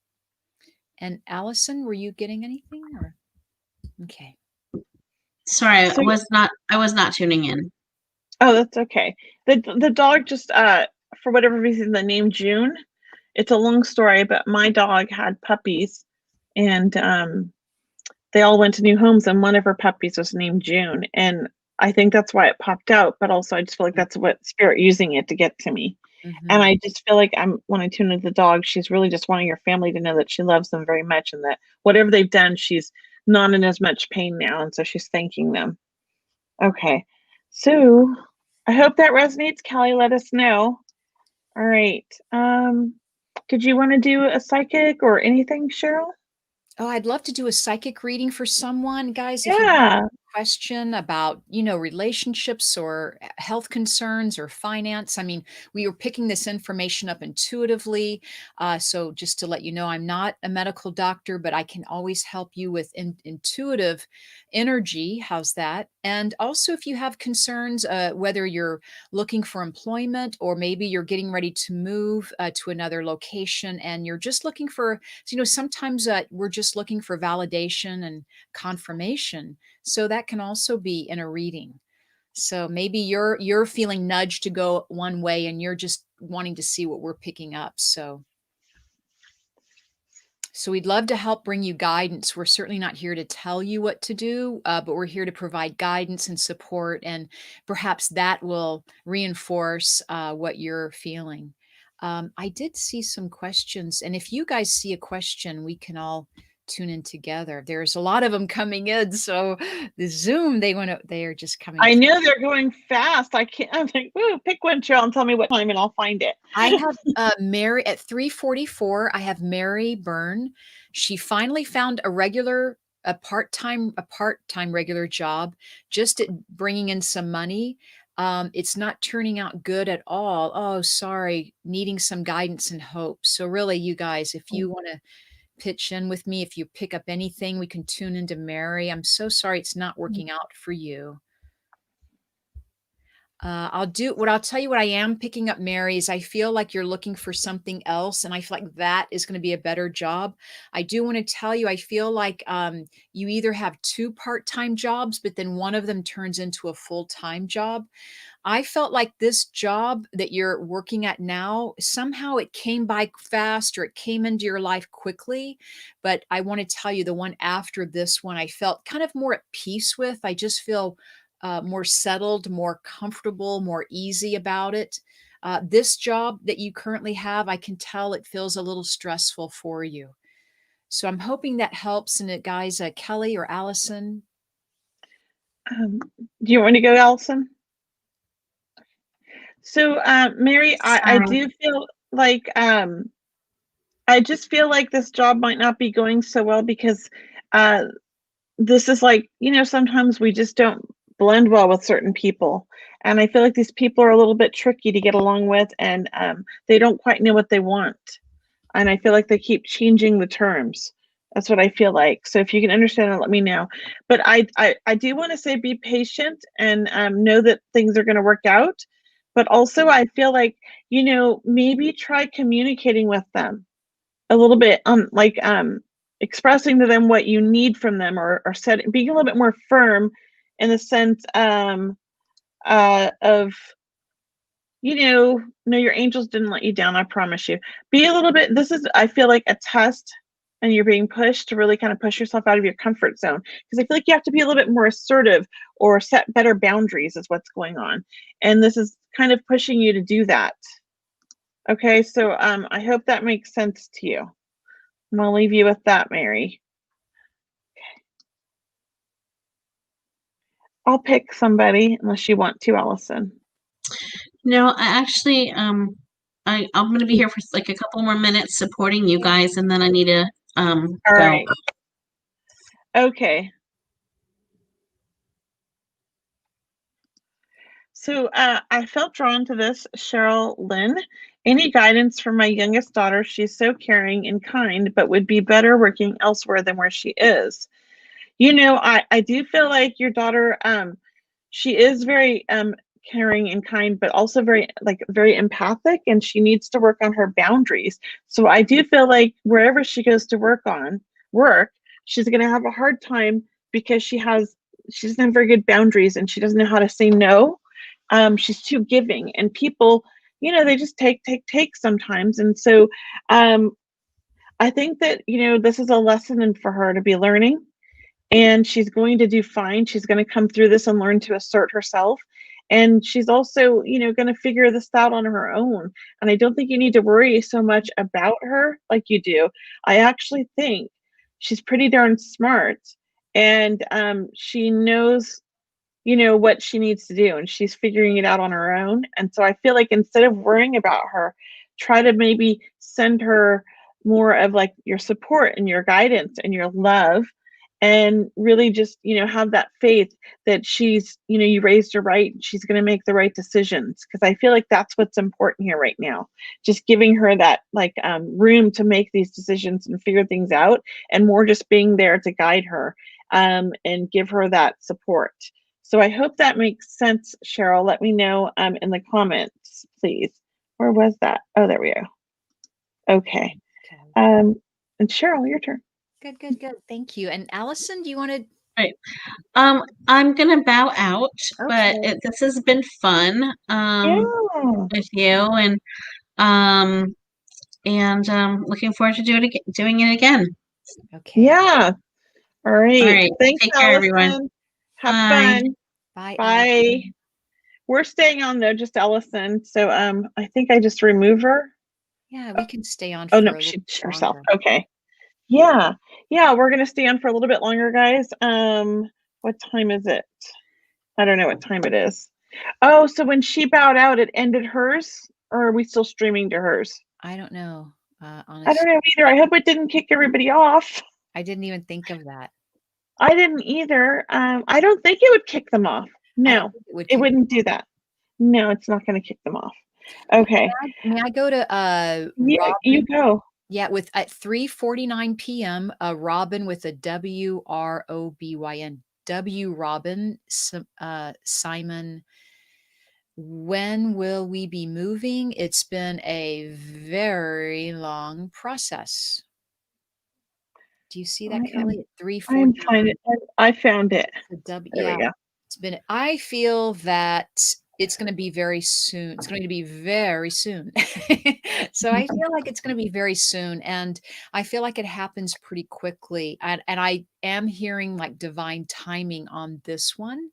And Alyson, were you getting anything? Okay. Sorry, I was not tuning in. Oh, that's okay. The dog just for whatever reason, the name June. It's a long story, but my dog had puppies, and they all went to new homes, and one of her puppies was named June, and I think that's why it popped out. But also, I just feel like that's what Spirit using it to get to me. And I just feel like when I tune into the dog, she's really just wanting your family to know that she loves them very much, and that whatever they've done, she's not in as much pain now, and so she's thanking them. Okay, so I hope that resonates. Kelly, let us know. All right. Did you want to do a psychic or anything, Cheryl? Oh, I'd love to do a psychic reading for someone, guys. Yeah. question about, relationships or health concerns or finance, I mean, we were picking this information up intuitively. So just to let you know, I'm not a medical doctor, but I can always help you with intuitive energy. How's that? And also, if you have concerns, whether you're looking for employment or maybe you're getting ready to move to another location and you're just looking for, sometimes we're just looking for validation and confirmation. So that can also be in a reading. So maybe you're feeling nudged to go one way and you're just wanting to see what we're picking up. So we'd love to help bring you guidance. We're certainly not here to tell you what to do, but we're here to provide guidance and support, and perhaps that will reinforce what you're feeling. I did see some questions, and if you guys see a question, we can all tune in together. There's a lot of them coming in, so the Zoom they are just coming. I know they're going fast. I can't. I'm like, ooh, pick one, Cheryl, and tell me what time, and I'll find it. I have Mary at 3:44. I have Mary Byrne. She finally found a part-time regular job, just at bringing in some money. It's not turning out good at all. Oh, sorry, needing some guidance and hope. So really, you guys, if you want to pitch in with me, if you pick up anything, we can tune into Mary. I'm so sorry it's not working out for you. I'll tell you what I am picking up, Mary, is I feel like you're looking for something else, and I feel like that is going to be a better job. I do want to tell you, I feel like you either have two part-time jobs, but then one of them turns into a full-time job. I felt like this job that you're working at now, somehow it came by fast or it came into your life quickly. But I want to tell you, the one after this one, I felt kind of more at peace with. I just feel more settled, more comfortable, more easy about it. This job that you currently have, I can tell it feels a little stressful for you. So I'm hoping that helps. And guys, Kelley or Alyson? Do you want to go, Alyson? So, Mary, I do feel like I just feel like this job might not be going so well because this is like, sometimes we just don't blend well with certain people. And I feel like these people are a little bit tricky to get along with, and they don't quite know what they want. And I feel like they keep changing the terms. That's what I feel like. So if you can understand it, let me know. But I do want to say be patient and know that things are going to work out. But also I feel like, maybe try communicating with them a little bit, expressing to them what you need from them, or being a little bit more firm in the sense of, no, your angels didn't let you down, I promise you. Be a little bit, this is, I feel like, a test, and you're being pushed to really kind of push yourself out of your comfort zone, because I feel like you have to be a little bit more assertive or set better boundaries is what's going on. And this is kind of pushing you to do that. Okay, so I hope that makes sense to you. I'm gonna leave you with that, Mary. Okay. I'll pick somebody unless you want to, Alyson. No, I actually, I'm going to be here for like a couple more minutes supporting you guys, and then I need to All go. right. Okay. So I felt drawn to this, Cheryl Lynn. Any guidance for my youngest daughter? She's so caring and kind, but would be better working elsewhere than where she is. I do feel like your daughter, she is very caring and kind, but also very empathic, and she needs to work on her boundaries. So I do feel like wherever she goes to work, she's going to have a hard time because she doesn't have very good boundaries, and she doesn't know how to say no. She's too giving, and people, they just take sometimes. And so I think that, this is a lesson for her to be learning, and she's going to do fine. She's going to come through this and learn to assert herself. And she's also, going to figure this out on her own. And I don't think you need to worry so much about her like you do. I actually think she's pretty darn smart, and she knows, what she needs to do, and she's figuring it out on her own. And so I feel like instead of worrying about her, try to maybe send her more of like your support and your guidance and your love, and really just, have that faith that she's, you raised her right. She's going to make the right decisions. Cause I feel like that's what's important here right now. Just giving her that room to make these decisions and figure things out, and more just being there to guide her, and give her that support. So I hope that makes sense, Cheryl. Let me know in the comments, please. Where was that? Oh, there we go. Okay. Okay. And Cheryl, your turn. Good, good, good. Thank you. And Alyson, do you want to? Right. I'm gonna bow out, but Okay. this has been fun Yeah. with you, and looking forward to doing it again. Okay. Yeah. All All right. right. Thanks, Take care, everyone. Alyson. Have Bye. fun. Bye, Bye. Alyson. We're staying on though, just Alyson. So I think I just remove her. Yeah, we can stay on Oh for no, a little she bit herself. longer. Okay. Yeah. Yeah, we're gonna stay on for a little bit longer, guys. What time is it? I don't know what time it is. Oh, so when she bowed out, it ended hers, or are we still streaming to hers? I don't know. I don't Honestly, know either. I hope it didn't kick everybody off. I didn't even think of that. I didn't either. I don't think it would kick them off. I don't No, think it would it kick. wouldn't do that. No, it's not going to kick them off. Okay. May I go to Yeah, you Robin? go. Yeah, with at 3:49 p.m. Robin with a WROBYN. W Robin Simon. When will we be moving? It's been a very long process. Do you see that, Kelley? At I am 3:49. finding it. I found it. The W, There we yeah, go. it's been. I feel that it's going to be very soon. It's going to be very soon. So I feel like it's going to be very soon, and I feel like it happens pretty quickly. And I am hearing like divine timing on this one,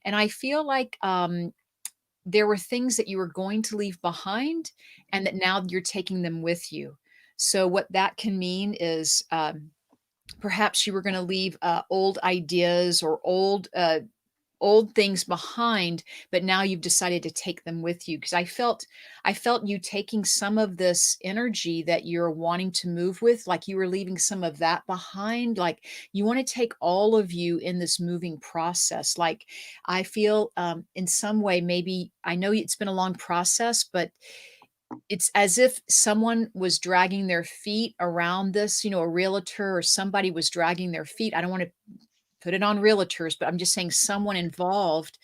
and I feel like there were things that you were going to leave behind, and that now you're taking them with you. So what that can mean is perhaps you were going to leave old ideas or old things behind, but now you've decided to take them with you. Because I felt you taking some of this energy that you're wanting to move with, like you were leaving some of that behind. Like you want to take all of you in this moving process. Like I feel in some way, maybe I know it's been a long process, but it's as if someone was dragging their feet around this, a realtor or somebody was dragging their feet. I don't want to put it on realtors, but I'm just saying someone involved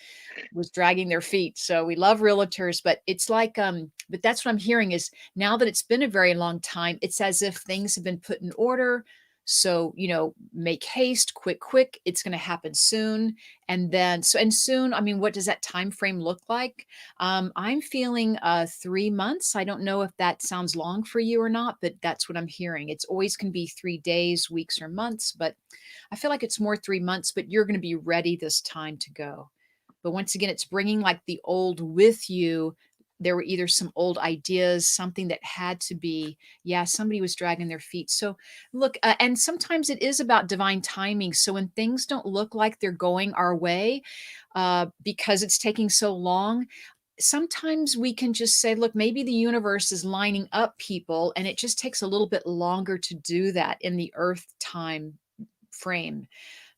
was dragging their feet. So we love realtors, but it's like, but that's what I'm hearing is now that it's been a very long time, it's as if things have been put in order. So, make haste, quick, quick. It's going to happen soon. And then, and soon, I mean, what does that time frame look like? I'm feeling 3 months. I don't know if that sounds long for you or not, but that's what I'm hearing. It's always can be 3 days, weeks, or months, but I feel like it's more 3 months, but you're going to be ready this time to go. But once again, it's bringing like the old with you. There were either some old ideas, something that had to be, yeah, somebody was dragging their feet. So look, and sometimes it is about divine timing. So when things don't look like they're going our way, because it's taking so long, sometimes we can just say, look, maybe the universe is lining up people, and it just takes a little bit longer to do that in the earth time frame.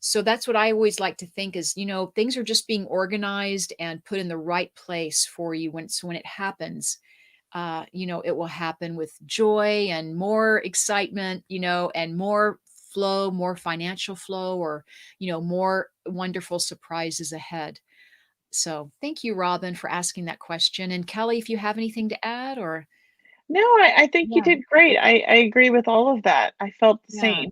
So that's what I always like to think is, things are just being organized and put in the right place for you when it happens. It will happen with joy and more excitement, and more flow, more financial flow, or, more wonderful surprises ahead. So thank you, Robin, for asking that question. And Kelley, if you have anything to add or No, I think you yeah, did great. I agree with all of that. I felt the yeah. same.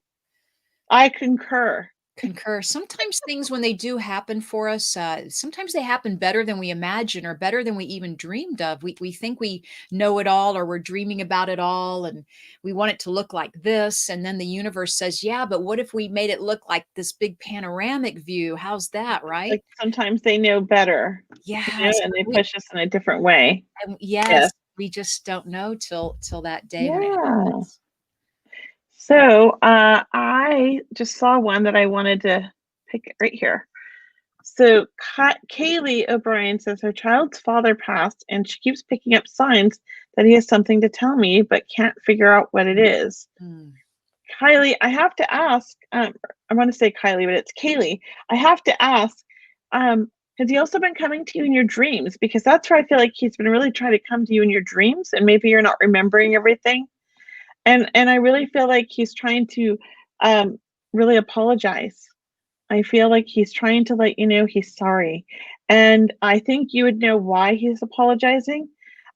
I concur. Concur. Sometimes things, when they do happen for us, sometimes they happen better than we imagine or better than we even dreamed of. We think we know it all, or we're dreaming about it all, and we want it to look like this. And then the universe says, yeah, but what if we made it look like this big panoramic view? How's that, right? Like sometimes they know better, Yes. and they push us in a different way. Yes, Yes. we just don't know till that day when it Yeah. happens. So I just saw one that I wanted to pick right here. So Kaylee O'Brien says her child's father passed, and she keeps picking up signs that he has something to tell me, but can't figure out what it is. Mm. Kylie, I have to ask, I want to say Kylie, but it's Kaylee. I have to ask, has he also been coming to you in your dreams? Because that's where I feel like he's been really trying to come to you in your dreams, and maybe you're not remembering everything. And I really feel like he's trying to really apologize. I feel like he's trying to let you know he's sorry. And I think you would know why he's apologizing.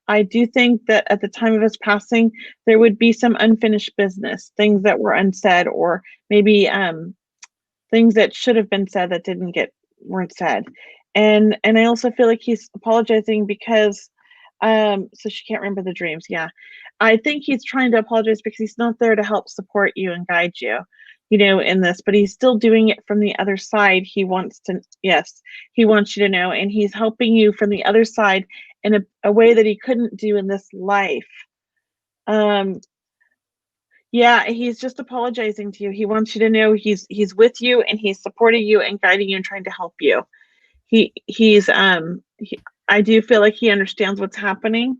I do think that at the time of his passing, there would be some unfinished business, things that were unsaid, or maybe things that should have been said that weren't said. And I also feel like he's apologizing because so she can't remember the dreams. Yeah. I think he's trying to apologize because he's not there to help support you and guide you, in this, but he's still doing it from the other side. He wants to, yes, he wants you to know, and he's helping you from the other side in a way that he couldn't do in this life. Yeah, he's just apologizing to you. He wants you to know he's with you, and he's supporting you and guiding you and trying to help you. I do feel like he understands what's happening,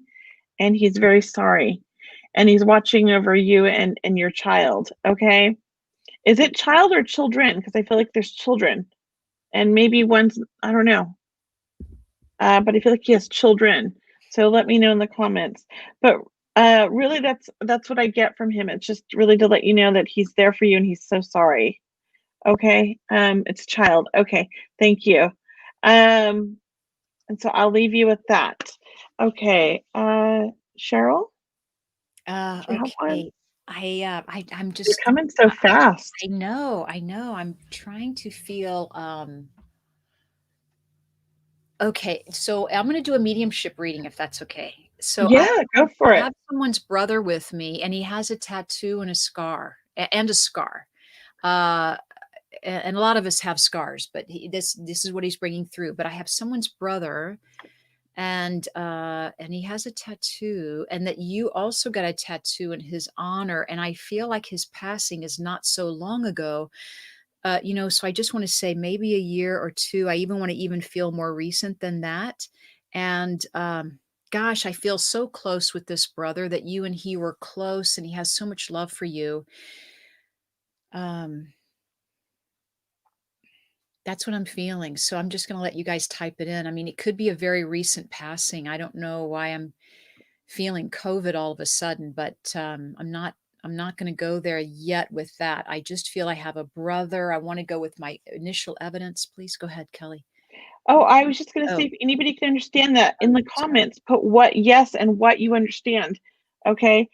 and he's very sorry, and he's watching over you and your child. Okay, is it child or children? Because I feel like there's children, and maybe one's, I don't know, but I feel like he has children. So let me know in the comments. But really, that's what I get from him. It's just really to let you know that he's there for you, and he's so sorry. Okay, it's child. Okay, thank you. And so I'll leave you with that. Okay, Cheryl, do you have one? Okay. I'm You're just, coming so fast. I know. I'm trying to feel, okay. So I'm going to do a mediumship reading if that's okay. So Yeah, go for I it. have someone's brother with me, and he has a tattoo and a scar and a scar. Uh, and a lot of us have scars, but this is what he's bringing through. But I have someone's brother, and he has a tattoo, and that you also got a tattoo in his honor. And I feel like his passing is not so long ago. So I just want to say maybe a year or two. I even want to even feel more recent than that. And gosh, I feel so close with this brother, that you and he were close, and he has so much love for you. Um, that's what I'm feeling. So I'm just going to let you guys type it in. I mean, it could be a very recent passing. I don't know why I'm feeling COVID all of a sudden, but I'm not going to go there yet with that. I just feel I have a brother. I want to go with my initial evidence. Please go ahead, Kelley. Oh, I was just going to Oh, see if anybody can understand that in the sorry. comments. Put what yes and what you understand. Okay.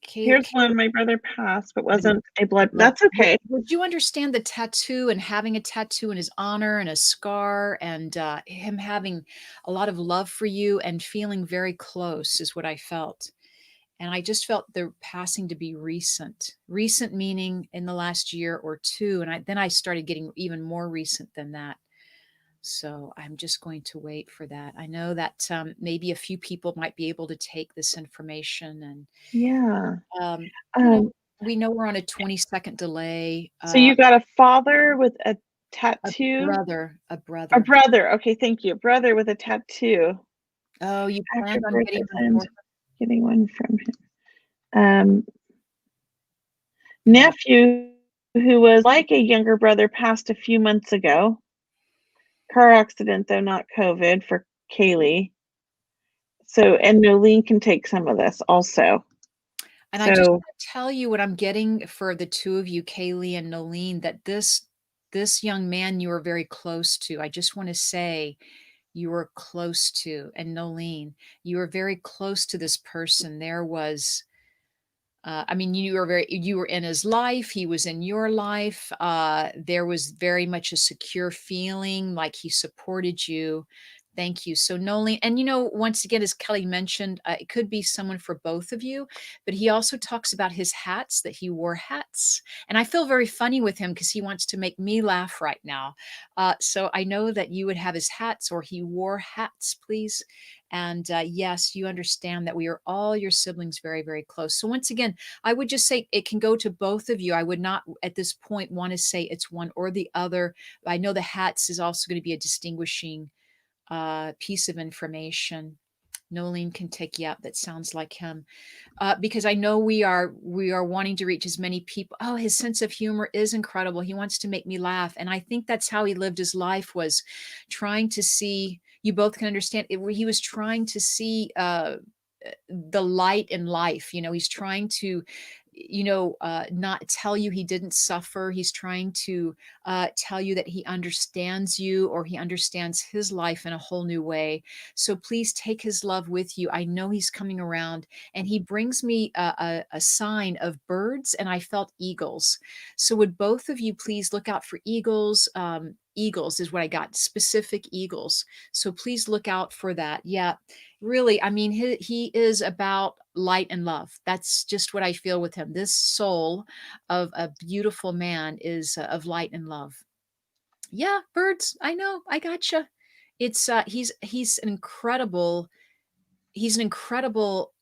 Here's one. My brother passed, but wasn't a blood. That's okay. Would you understand the tattoo and having a tattoo in his honor and a scar, and him having a lot of love for you and feeling very close is what I felt. And I just felt the passing to be recent. Recent meaning in the last year or two. And then I started getting even more recent than that. So I'm just going to wait for that. I know that maybe a few people might be able to take this information, and Yeah. um, Um, we know we're on a 20-second delay. so you got a father with a tattoo? A brother. A brother. Okay, thank you. Brother with a tattoo. Oh, you After planned on birth, getting I one planned for getting one from him. Yeah. Nephew, who was like a younger brother, passed a few months ago. Car accident, though not COVID, for Kaylee. So, and Nolene can take some of this also. And I just So, want to tell you what I'm getting for the two of you, Kaylee and Nolene, that this young man you are very close to. I just want to say you were close to, and Nolene, you were very close to this person. There was I mean, you were in his life, he was in your life. There was very much a secure feeling, like he supported you. Thank you. So Nolene, and once again, as Kelley mentioned, it could be someone for both of you, but he also talks about his hats, that he wore hats. And I feel very funny with him because he wants to make me laugh right now. So I know that you would have his hats, or he wore hats, please. And yes, you understand that we are all your siblings, very, very close. So once again, I would just say it can go to both of you. I would not at this point want to say it's one or the other. I know the hats is also going to be a distinguishing piece of information. Nolene can take, yeah, that sounds like him. Because I know we are wanting to reach as many people. Oh, his sense of humor is incredible. He wants to make me laugh, and I think that's how he lived his life, was trying to see. You both can understand it. He was trying to see the light in life. He's trying to, not tell you he didn't suffer. He's trying to tell you that he understands you, or he understands his life in a whole new way. So please take his love with you. I know he's coming around, and he brings me a sign of birds, and I felt eagles. So would both of you please look out for eagles? Eagles is what I got, specific eagles. So please look out for that. Yeah, really, I mean, he is about light and love. That's just what I feel with him. This soul of a beautiful man is of light and love. Yeah, birds. I know. I gotcha. It's he's an incredible. He's an incredible.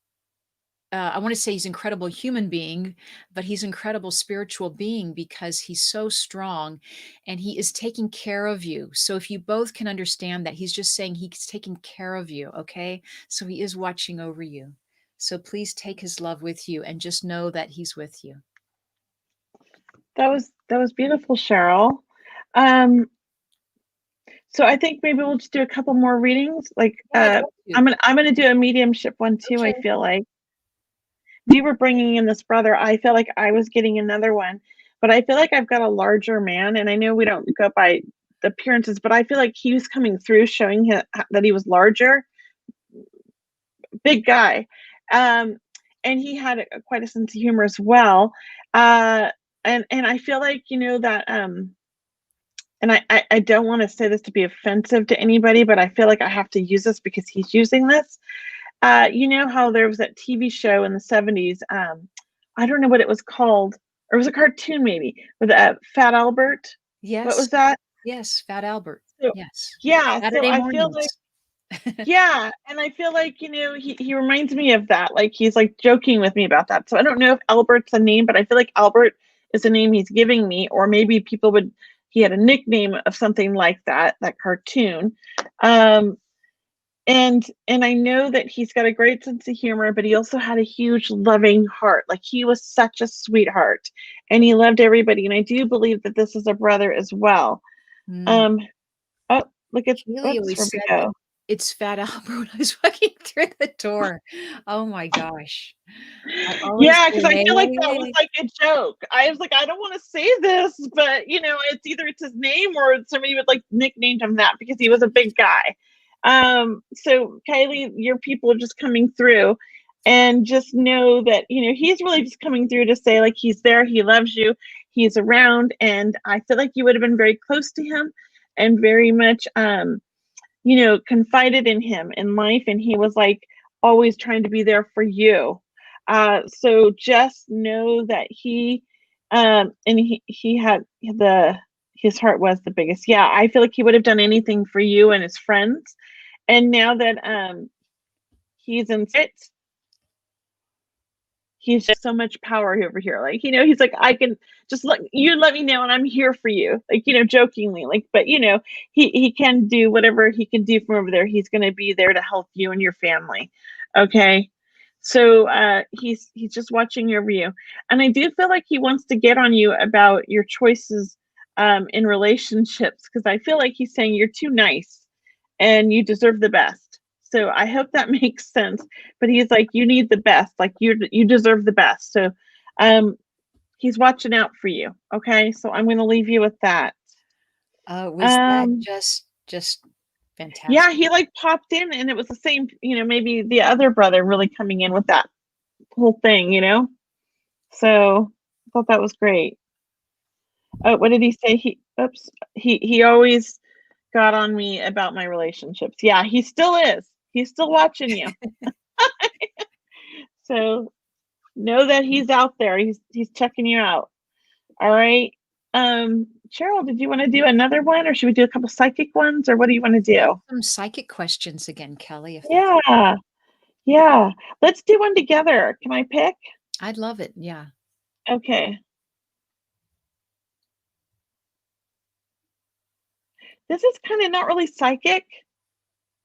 I want to say he's an incredible human being, but he's an incredible spiritual being, because he's so strong, and he is taking care of you. So if you both can understand that, he's just saying he's taking care of you. Okay. So he is watching over you. So please take his love with you, and just know that he's with you. That was beautiful, Cheryl. Um, so I think maybe we'll just do a couple more readings. Like, Yeah, I'd love to. I'm gonna do a mediumship one too. I Okay. feel like you were bringing in this brother. I feel like I was getting another one, but I feel like I've got a larger man, and I know we don't go by the appearances, but I feel like he was coming through, showing him that he was larger, big guy, um, and he had quite a sense of humor as well. And I feel like that. And I don't want to say this to be offensive to anybody, but I feel like I have to use this because he's using this. You know how there was that TV show in the 70s? I don't know what it was called, or it was a cartoon maybe, with Fat Albert. What Yes. was that? Yes. Fat Albert. So, Yes. yeah, so Saturday I feel like, mornings. yeah, and I feel like, he reminds me of that. Like, he's like joking with me about that. So I don't know if Albert's a name, but I feel like Albert is a name he's giving me, or maybe he had a nickname of something like that cartoon. Um, and I know that he's got a great sense of humor, but he also had a huge loving heart. Like, he was such a sweetheart, and he loved everybody. And I do believe that this is a brother as well. Mm. Um, oh, look at, Keely where always we said that go? it's Fat Albert when I was walking through the door. Oh my gosh. I always Yeah, say, because I "Hey, feel like hey, that was hey." like a joke. I was like, I don't want to say this, but it's his name, or somebody would like nicknamed him that because he was a big guy. So Kylie, your people are just coming through, and just know that he's really just coming through to say, like, he's there, he loves you, he's around, and I feel like you would have been very close to him, and very much confided in him in life, and he was like always trying to be there for you. So just know that and he had his heart was the biggest. Yeah, I feel like he would have done anything for you and his friends. And now that he's in it, he's just so much power over here. Like, he's like, I can just let me know, and I'm here for you. Like, jokingly, like, but he can do whatever he can do from over there. He's going to be there to help you and your family. Okay. So he's just watching over you. And I do feel like he wants to get on you about your choices in relationships, because I feel like he's saying you're too nice and you deserve the best. So I hope that makes sense. But he's like, you need the best. Like, you deserve the best. So he's watching out for you. Okay. So I'm going to leave you with that. Was that Um, just yeah, fantastic? he like popped in, and it was the same, maybe the other brother really coming in with that whole thing. So I thought that was great. Oh, what did he say? He always got on me about my relationships. Yeah, he still is. He's still watching you. So know that he's out there. He's checking you out. All right. Cheryl, did you want to do another one, or should we do a couple psychic ones, or what do you want to do? Some psychic questions again, Kelly, if that's Yeah. Yeah. Let's do one together. Can I pick? I'd love it. Yeah. Okay. This is kind of not really psychic.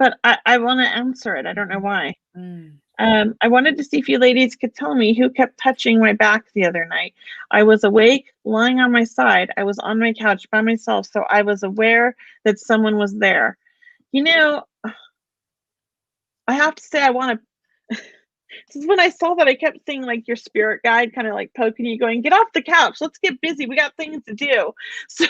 but I want to answer it. I don't know why. Mm. I wanted to see if you ladies could tell me who kept touching my back the other night. I was awake, lying on my side. I was on my couch by myself, so I was aware that someone was there. You know, I have to say, I want to. Since when I saw that, I kept seeing like your spirit guide kind of like poking you, going, "Get off the couch. Let's get busy. We got things to do." So,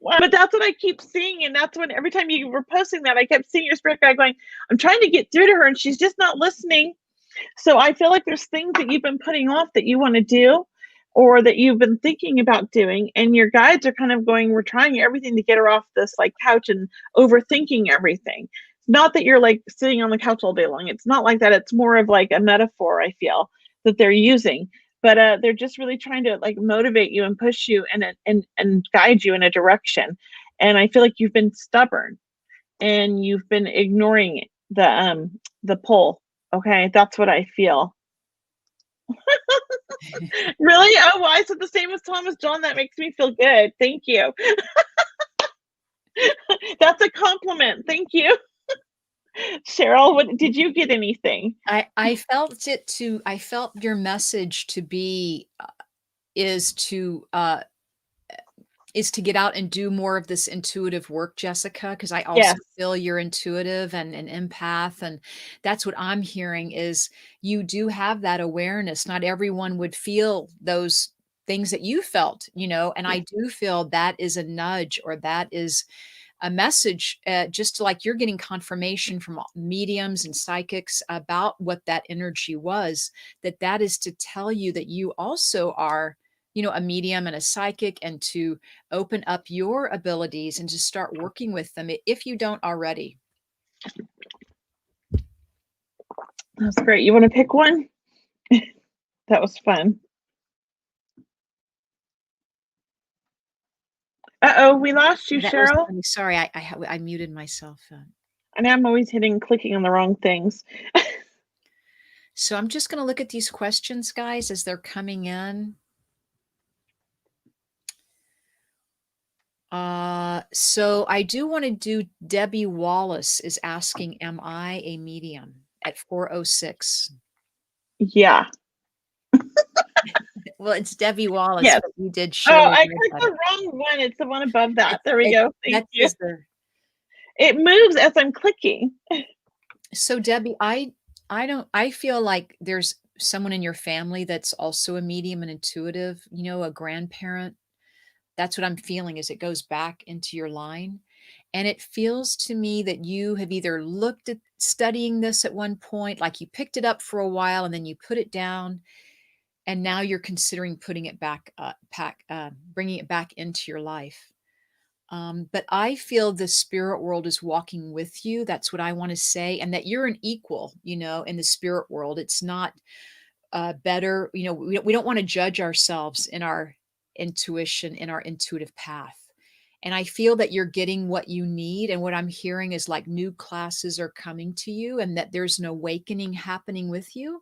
but that's what I keep seeing, and that's when every time you were posting that, I kept seeing your spirit guide going, "I'm trying to get through to her, and she's just not listening." So I feel like there's things that you've been putting off that you want to do, or that you've been thinking about doing, and your guides are kind of going, "We're trying everything to get her off this like couch and overthinking everything." Not that you're like sitting on the couch all day long. It's not like that. It's more of like a metaphor, I feel, that they're using. But they're just really trying to like motivate you and push you and guide you in a direction. And I feel like you've been stubborn and you've been ignoring the pull. Okay, that's what I feel. Really? Oh, well, I said the same as Thomas John. That makes me feel good. Thank you. That's a compliment. Thank you. Cheryl, what did you get anything? I felt your message to be is to get out and do more of this intuitive work, Jessica, because I also Yes. feel you're intuitive and an empath, and that's what I'm hearing is you do have that awareness. Not everyone would feel those things that you felt, and I do feel that is a nudge or that is a message, just like you're getting confirmation from mediums and psychics about what that energy was, that is to tell you that you also are, a medium and a psychic, and to open up your abilities and to start working with them if you don't already. That's great. You want to pick one? That was fun. Uh-oh, we lost you, That was Cheryl. funny. Sorry, I muted myself. And I'm always clicking on the wrong things. So I'm just going to look at these questions, guys, as they're coming in. So I do want to do, Debbie Wallace is asking, am I a medium at 406? Yeah. Well, it's Debbie Wallace, Yes. but you did Oh, show. I clicked the wrong one. It's the one above that. There we go. Thank you. It moves as I'm clicking. So Debbie, I feel like there's someone in your family that's also a medium and intuitive, a grandparent. That's what I'm feeling as it goes back into your line. And it feels to me that you have either looked at studying this at one point, like you picked it up for a while and then you put it down, and now you're considering putting it back, bringing it back into your life. But I feel the spirit world is walking with you. That's what I want to say. And that you're an equal, in the spirit world. It's not better. We don't want to judge ourselves in our intuition, in our intuitive path. And I feel that you're getting what you need. And what I'm hearing is like new classes are coming to you and that there's an awakening happening with you.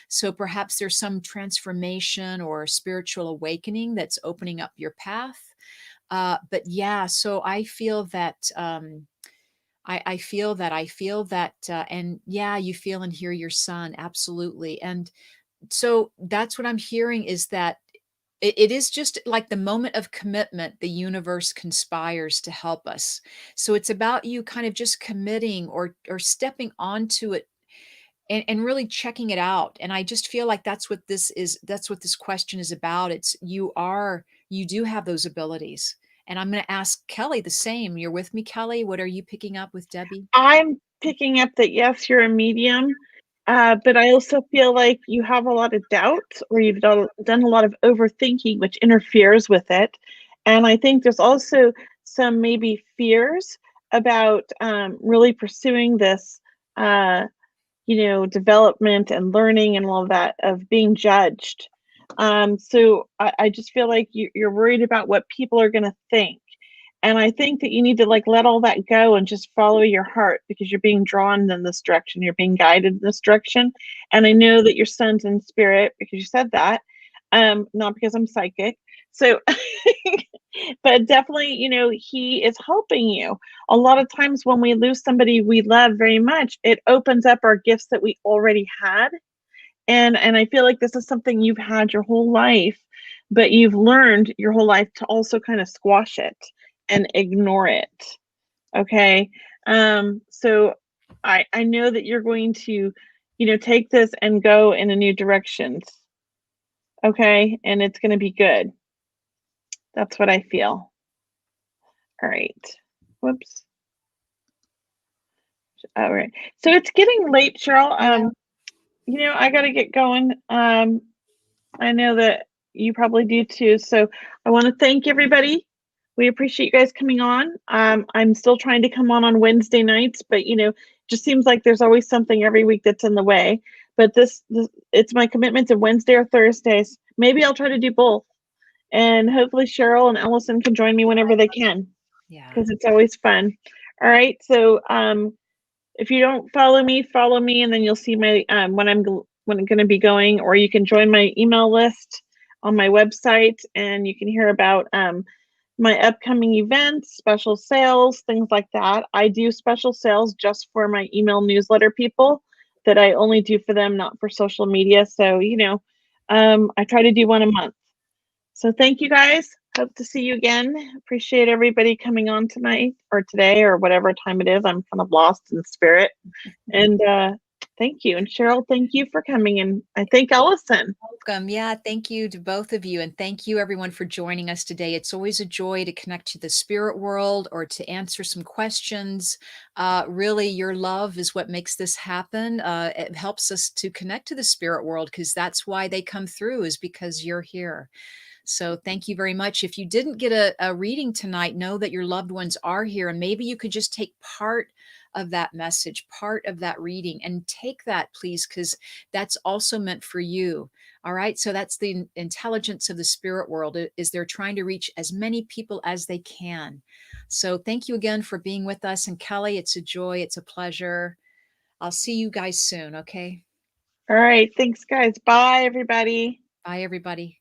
So perhaps there's some transformation or spiritual awakening that's opening up your path. But yeah, so I feel that, I feel that, and yeah, you feel and hear your son. Absolutely. And so that's what I'm hearing is that it is just like the moment of commitment, the universe conspires to help us. So it's about you kind of just committing or stepping onto it and really checking it out. And I just feel like that's what this is. That's what this question is about. It's you do have those abilities. And I'm going to ask Kelley the same. You're with me, Kelley? What are you picking up with Debbie? I'm picking up that, yes, you're a medium, but I also feel like you have a lot of doubt or you've done a lot of overthinking, which interferes with it. And I think there's also some maybe fears about really pursuing this, development and learning and all of that, of being judged. So I just feel like you're worried about what people are going to think. And I think that you need to like let all that go and just follow your heart, because you're being drawn in this direction. You're being guided in this direction. And I know that your son's in spirit because you said that, not because I'm psychic. So, but definitely, he is helping you. A lot of times when we lose somebody we love very much, it opens up our gifts that we already had. And I feel like this is something you've had your whole life, but you've learned your whole life to also kind of squash it and ignore it. Okay. So I know that you're going to, take this and go in a new direction. Okay. And it's going to be good. That's what I feel. All right. Whoops. All right. So it's getting late, Cheryl. I got to get going. I know that you probably do too. So I want to thank everybody. We appreciate you guys coming on. I'm still trying to come on Wednesday nights, but just seems like there's always something every week that's in the way. But this it's my commitment to Wednesday or Thursdays. Maybe I'll try to do both. And hopefully Cheryl and Alyson can join me whenever they can. Yeah. Because it's always fun. All right. So if you don't follow me, and then you'll see my when I'm going to be going, or you can join my email list on my website, and you can hear about my upcoming events, special sales, things like that. I do special sales just for my email newsletter people that I only do for them, not for social media. So, I try to do one a month. So thank you guys. Hope to see you again. Appreciate everybody coming on tonight or today or whatever time it is. I'm kind of lost in spirit. And thank you. And Cheryl, thank you for coming. And I thank Alyson. Welcome. Yeah, thank you to both of you. And thank you everyone for joining us today. It's always a joy to connect to the spirit world or to answer some questions. Really, your love is what makes this happen. It helps us to connect to the spirit world because that's why they come through, is because you're here. So thank you very much. If you didn't get a reading tonight, know that your loved ones are here, and maybe you could just take part of that message, part of that reading, and take that, please, because that's also meant for you. All right. So that's the intelligence of the spirit world, is they're trying to reach as many people as they can. So thank you again for being with us. And Kelley, it's a joy. It's a pleasure. I'll see you guys soon. Okay. All right. Thanks, guys. Bye, everybody. Bye, everybody.